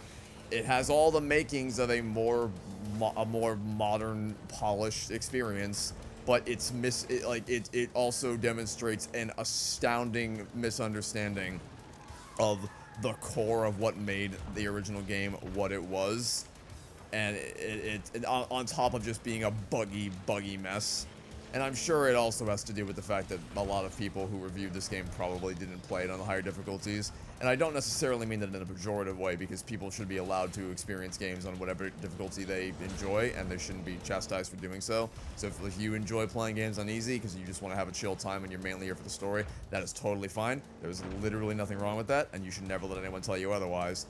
It has all the makings of a more modern, polished experience, but it also demonstrates an astounding misunderstanding of the core of what made the original game what it was, and it on top of just being a buggy mess. And I'm sure it also has to do with the fact that a lot of people who reviewed this game probably didn't play it on the higher difficulties. And I don't necessarily mean that in a pejorative way, because people should be allowed to experience games on whatever difficulty they enjoy, and they shouldn't be chastised for doing so. So if you enjoy playing games on easy because you just want to have a chill time and you're mainly here for the story, that is totally fine. There's literally nothing wrong with that, and you should never let anyone tell you otherwise.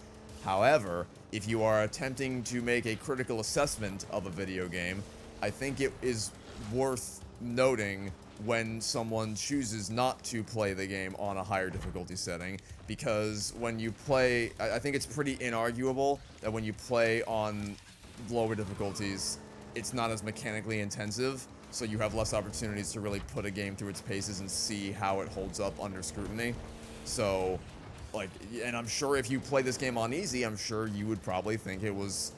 However, if you are attempting to make a critical assessment of a video game, I think it is worth noting when someone chooses not to play the game on a higher difficulty setting, because when you play, I think it's pretty inarguable that when you play on lower difficulties, it's not as mechanically intensive, so you have less opportunities to really put a game through its paces and see how it holds up under scrutiny. So, like, and I'm sure if you play this game on easy, I'm sure you would probably think it was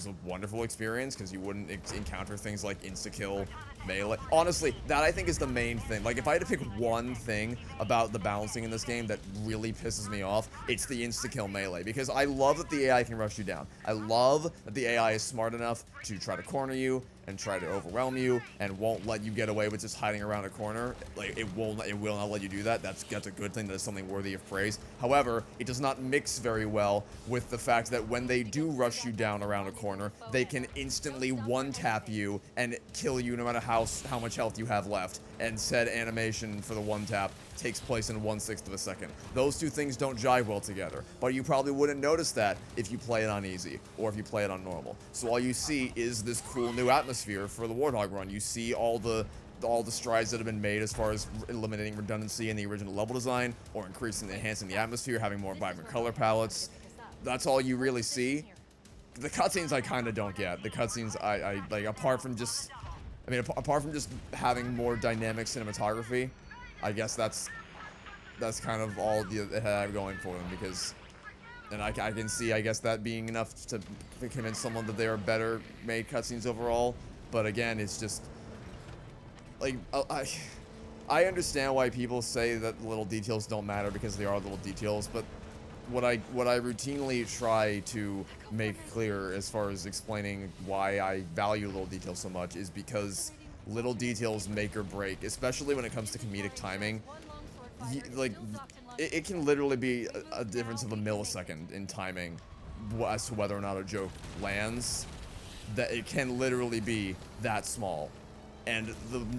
a wonderful experience, because you wouldn't encounter things like insta-kill, melee. Honestly, that I think is the main thing. Like, if I had to pick one thing about the balancing in this game that really pisses me off, it's the insta-kill melee, because I love that the AI can rush you down. I love that the AI is smart enough to try to corner you and try to overwhelm you and won't let you get away with just hiding around a corner. Like, it will not let you do that. That's a good thing. That is something worthy of praise. However, it does not mix very well with the fact that when they do rush you down around a corner, they can instantly one-tap you and kill you no matter how much health you have left. And said animation for the one-tap takes place in 1/6 of a second. Those two things don't jive well together, but you probably wouldn't notice that if you play it on easy or if you play it on normal. So all you see is this cool new atmosphere for the Warthog run. You see all the strides that have been made as far as eliminating redundancy in the original level design, or enhancing the atmosphere, having more vibrant color palettes. That's all you really see. The cutscenes I kind of don't get. The cutscenes I like, apart from just having more dynamic cinematography, I guess that's kind of all they have going for them, because, and I can see, I guess, that being enough to convince someone that they are better made cutscenes overall. But again, it's just like, I understand why people say that little details don't matter, because they are little details, but what I routinely try to make clear as far as explaining why I value little details so much is because little details make or break, especially when it comes to comedic timing. It can literally be a difference of a millisecond in timing as to whether or not a joke lands. That it can literally be that small. And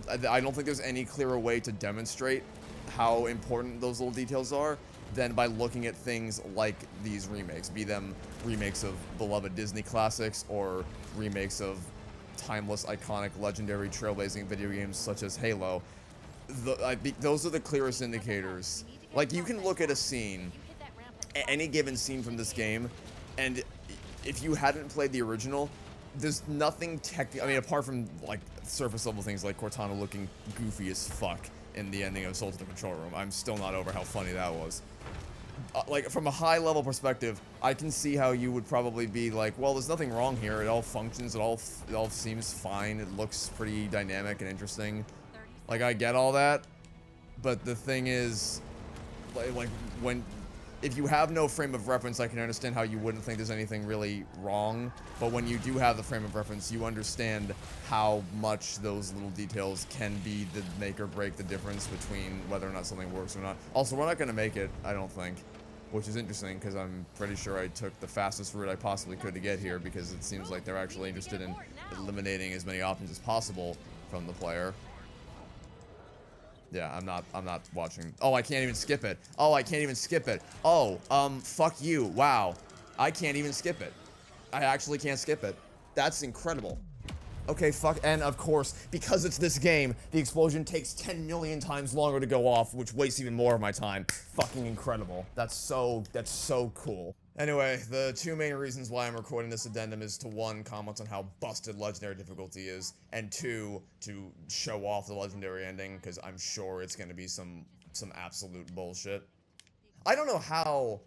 I don't think there's any clearer way to demonstrate how important those little details are than by looking at things like these remakes, be them remakes of beloved Disney classics or remakes of timeless, iconic, legendary, trailblazing video games such as Halo. Those are the clearest indicators. Like, you can look at a scene, any given scene from this game, and if you hadn't played the original, there's nothing apart from, like, surface level things like Cortana looking goofy as fuck in the ending of Souls of the Control Room. I'm still not over how funny that was. Like, from a high level perspective, I can see how you would probably be like, well, there's nothing wrong here. It all functions. It all seems fine. It looks pretty dynamic and interesting. Like, I get all that, but the thing is, like if you have no frame of reference, I can understand how you wouldn't think there's anything really wrong. But when you do have the frame of reference, you understand how much those little details can be the make or break the difference between whether or not something works or not. Also, we're not going to make it, I don't think, which is interesting, because I'm pretty sure I took the fastest route I possibly could to get here, because it seems like they're actually interested in eliminating as many options as possible from the player. Yeah, I'm not watching. Oh, I can't even skip it. Oh, I can't even skip it. Oh, fuck you. Wow. I can't even skip it. I actually can't skip it. That's incredible. Okay, fuck. And of course, because it's this game, the explosion takes 10 million times longer to go off, which wastes even more of my time. Fucking incredible. That's so cool. Anyway, the two main reasons why I'm recording this addendum is to, one, comment on how busted Legendary difficulty is, and two, to show off the Legendary ending, because I'm sure it's going to be some absolute bullshit. I don't know how...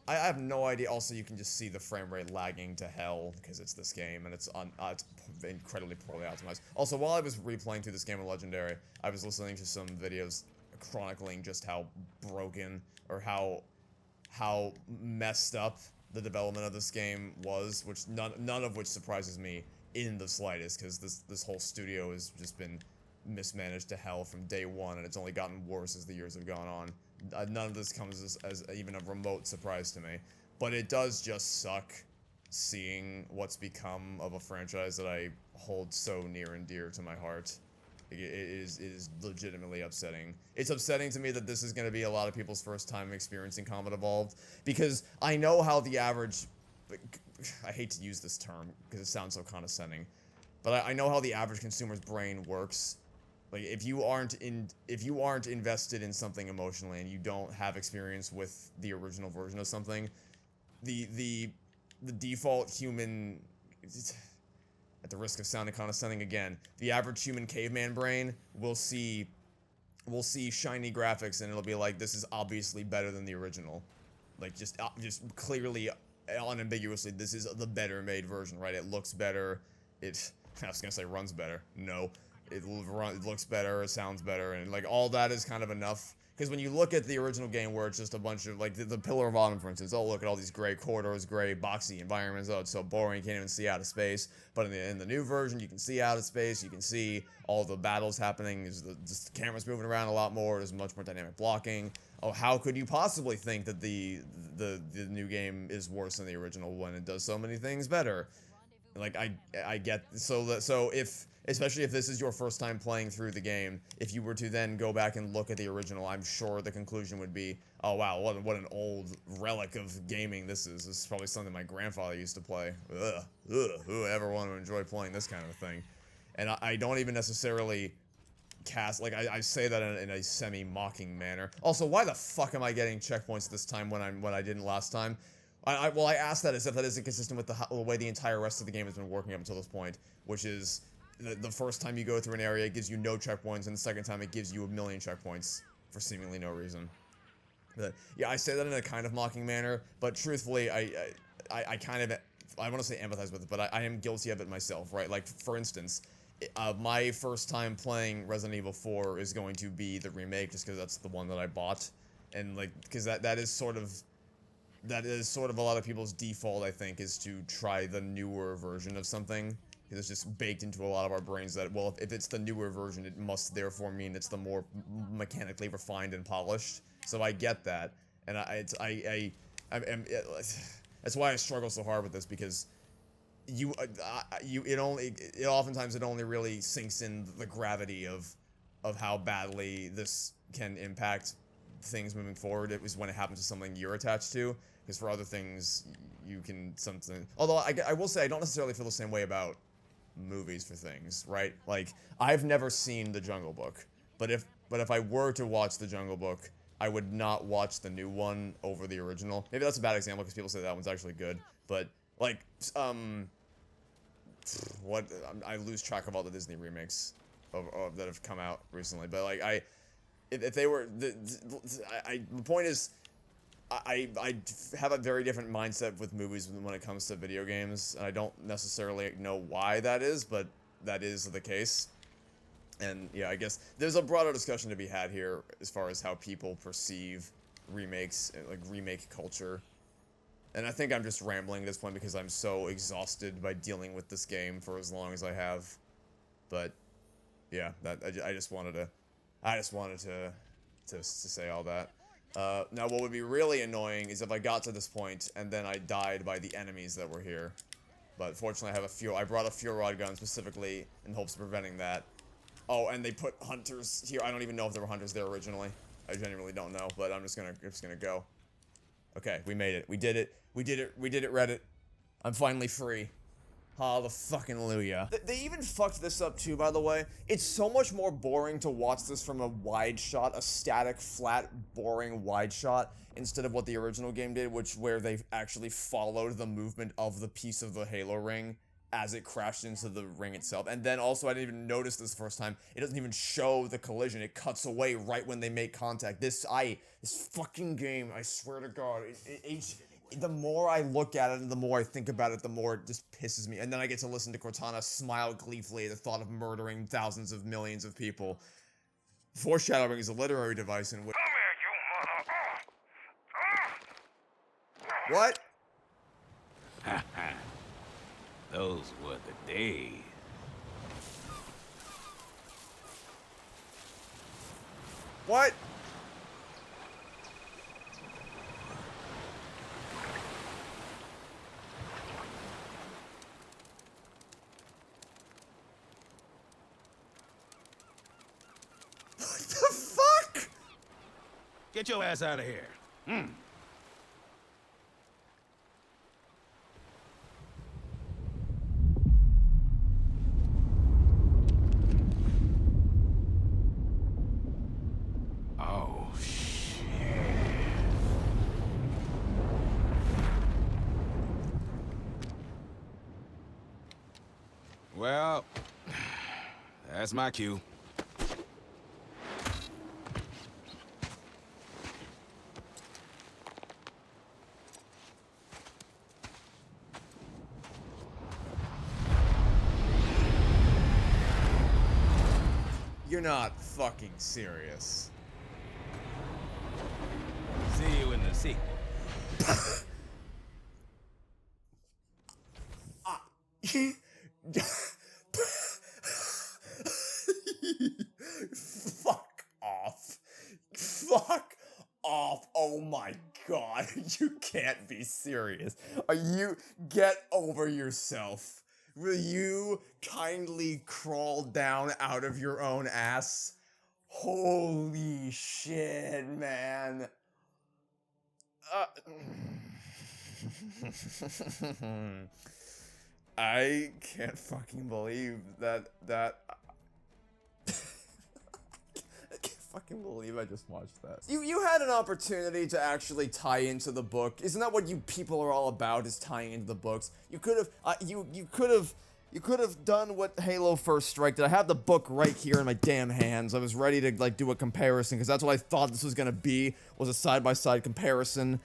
I have no idea. Also, you can just see the frame rate lagging to hell, because it's this game, and it's incredibly poorly optimized. Also, while I was replaying through this game of Legendary, I was listening to some videos chronicling just how broken, or how messed up the development of this game was, which none of which surprises me in the slightest, because this whole studio has just been mismanaged to hell from day one, and it's only gotten worse as the years have gone on. None of this comes as even a remote surprise to me, but it does just suck seeing what's become of a franchise that I hold so near and dear to my heart, It is legitimately upsetting. It's upsetting to me that this is going to be a lot of people's first time experiencing Combat Evolved, because I know how the average, I hate to use this term because it sounds so condescending, but I know how the average consumer's brain works. Like, if you aren't invested in something emotionally and you don't have experience with the original version of something, the default human, at the risk of sounding condescending again, the average human caveman brain will see shiny graphics and it'll be like, this is obviously better than the original. Like, just clearly, unambiguously, this is the better made version, right? It looks better. I was gonna say runs better. No. It looks better, it sounds better, and like all that is kind of enough. Because when you look at the original game where it's just a bunch of, like, the Pillar of Autumn, for instance, oh, look at all these gray corridors, gray, boxy environments, oh, it's so boring, you can't even see out of space. But in the new version, you can see out of space, you can see all the battles happening, the camera's moving around a lot more, there's much more dynamic blocking. Oh, how could you possibly think that the new game is worse than the original when it does so many things better? Like, I get, so if, especially if this is your first time playing through the game, if you were to then go back and look at the original, I'm sure the conclusion would be, oh wow, what an old relic of gaming this is. This is probably something my grandfather used to play. Who ever want to enjoy playing this kind of thing? And I don't even necessarily cast, like, I say that in a semi-mocking manner. Also, why the fuck am I getting checkpoints this time when I didn't last time? Well, I asked that as if that isn't consistent with the way the entire rest of the game has been working up until this point, which is the first time you go through an area, it gives you no checkpoints, and the second time it gives you 1,000,000 checkpoints for seemingly no reason. But, yeah, I say that in a kind of mocking manner, but truthfully, I kind of, I want to say empathize with it, but I am guilty of it myself, right? Like, for instance, my first time playing Resident Evil 4 is going to be the remake, just because that's the one that I bought, and, like, because that is sort of a lot of people's default, I think, is to try the newer version of something. Because it's just baked into a lot of our brains that, well, if it's the newer version, it must therefore mean it's the more mechanically refined and polished. So I get that, and that's why I struggle so hard with this, because oftentimes it only really sinks in the gravity of how badly this can impact things moving forward. It was when it happens to something you're attached to, because for other things you can something. Although I will say I don't necessarily feel the same way about movies for things, right? Like, I've never seen The Jungle Book, but if I were to watch The Jungle Book, I would not watch the new one over the original. Maybe that's a bad example because people say that one's actually good, but like I lose track of all the Disney remakes of that have come out recently, but like if they were the point is, I have a very different mindset with movies when it comes to video games, and I don't necessarily know why that is, but that is the case. And yeah, I guess there's a broader discussion to be had here as far as how people perceive remakes, like remake culture. And I think I'm just rambling at this point because I'm so exhausted by dealing with this game for as long as I have. But yeah, I just wanted to say all that. Now, what would be really annoying is if I got to this point and then I died by the enemies that were here. But fortunately, I brought a fuel rod gun specifically in hopes of preventing that. Oh, and they put hunters here. I don't even know if there were hunters there originally. I genuinely don't know, but I'm just gonna go. Okay, we made it. We did it. We did it, Reddit. I'm finally free. Hallelujah. They even fucked this up too, by the way. It's so much more boring to watch this from a wide shot, a static, flat, boring wide shot, instead of what the original game did, where they actually followed the movement of the piece of the Halo ring as it crashed into the ring itself. And then also, I didn't even notice this the first time, it doesn't even show the collision. It cuts away right when they make contact. This fucking game, I swear to God, the more I look at it and the more I think about it, the more it just pisses me. And then I get to listen to Cortana smile gleefully at the thought of murdering thousands of millions of people. Foreshadowing is a literary device in which— What? Those were the days. What? Get your ass out of here. Oh, shit. Well, that's my cue. You're not fucking serious. See you in the sequel. Fuck off. Fuck off. Oh my god. You can't be serious. Are you... Get over yourself. Will you kindly crawl down out of your own ass? Holy shit, man. I can't fucking believe that I can't fucking believe I just watched that. You had an opportunity to actually tie into the book. Isn't that what you people are all about, is tying into the books? You could have you could have done what Halo First Strike did. I have the book right here in my damn hands. I was ready to like do a comparison because that's what I thought this was gonna be, was a side-by-side comparison.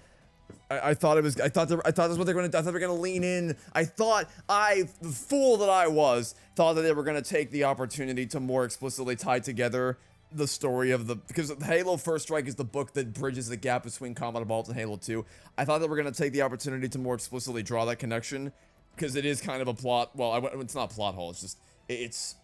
I thought that's what they're gonna. I thought they were gonna lean in. The fool that I was, thought that they were gonna take the opportunity to more explicitly tie together the story of because Halo First Strike is the book that bridges the gap between Combat Evolved and Halo 2. I thought they were gonna take the opportunity to more explicitly draw that connection, because it is kind of a plot. Well, it's not a plot hole. It's just it's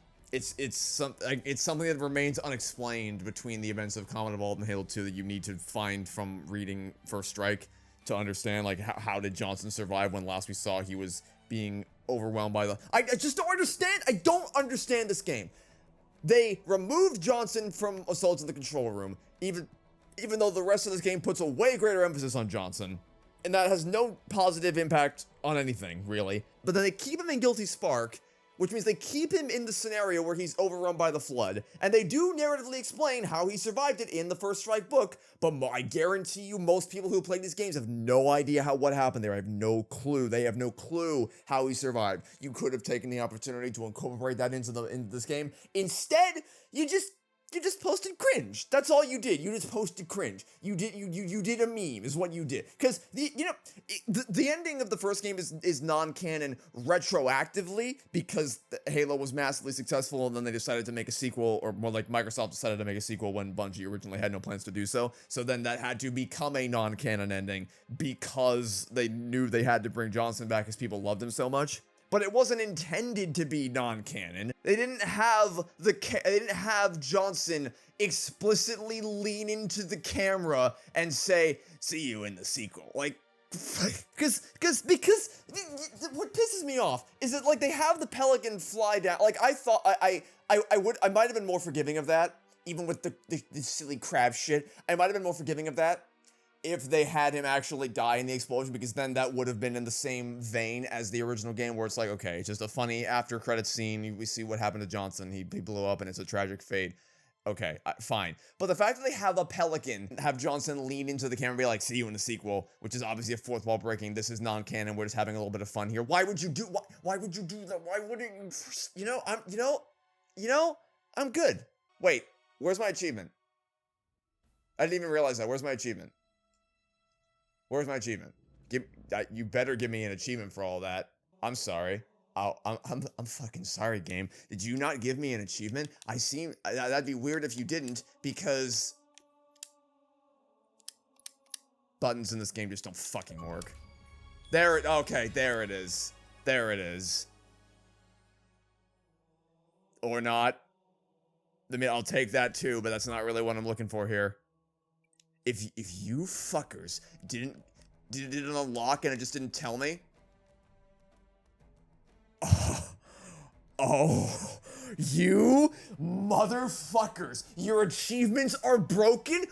something that remains unexplained between the events of Combat Evolved and Halo 2 that you need to find from reading First Strike to understand, like, how did Johnson survive when last we saw he was being overwhelmed by the... I just don't understand. I don't understand this game. They removed Johnson from assaults in the control room, even though the rest of this game puts a way greater emphasis on Johnson. And that has no positive impact on anything, really. But then they keep him in Guilty Spark, which means they keep him in the scenario where he's overrun by the Flood, and they do narratively explain how he survived it in the First Strike book, but I guarantee you most people who play these games have no idea what happened there. I have no clue. They have no clue how he survived. You could have taken the opportunity to incorporate that into this game. Instead, you just posted cringe. That's all you did. You just posted cringe. You did a meme is what you did. Because the ending of the first game is non-canon retroactively because Halo was massively successful and then they decided to make a sequel, or more like Microsoft decided to make a sequel when Bungie originally had no plans to do so. So then that had to become a non-canon ending because they knew they had to bring Johnson back because people loved him so much. But it wasn't intended to be non-canon. They didn't have Johnson explicitly lean into the camera and say, "See you in the sequel." Like, because what pisses me off is that, like, they have the Pelican fly down. Like, I thought I might have been more forgiving of that, even with the silly crab shit. I might have been more forgiving of that if they had him actually die in the explosion, because then that would have been in the same vein as the original game, where it's like, okay, it's just a funny after credits scene. We see what happened to Johnson. He blew up and it's a tragic fate. Okay, fine. But the fact that they have a Pelican, have Johnson lean into the camera and be like, "See you in the sequel," which is obviously a fourth wall breaking. This is non-canon. We're just having a little bit of fun here. Why would you do that? Why wouldn't you? I'm good. Wait, where's my achievement? I didn't even realize that. Where's my achievement? Where's my achievement? You better give me an achievement for all that. I'm sorry. I'm fucking sorry, game. Did you not give me an achievement? That'd be weird if you didn't, because buttons in this game just don't fucking work. Okay, there it is. There it is. Or not. I mean, I'll take that too, but that's not really what I'm looking for here. If you fuckers did it unlock and it just didn't tell me? Oh, you motherfuckers! Your achievements are broken.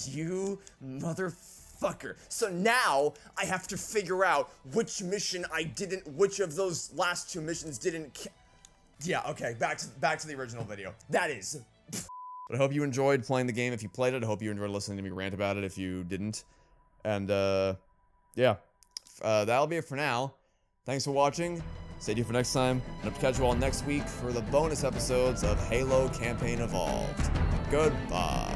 You motherfucker. So now I have to figure out which mission I didn't, which of those last 2 missions didn't. Yeah, okay, back to the original video. That is. But I hope you enjoyed playing the game if you played it. I hope you enjoyed listening to me rant about it if you didn't. And, yeah. That'll be it for now. Thanks for watching. Stay tuned for next time. And hope to catch you all next week for the bonus episodes of Halo Campaign Evolved. Goodbye.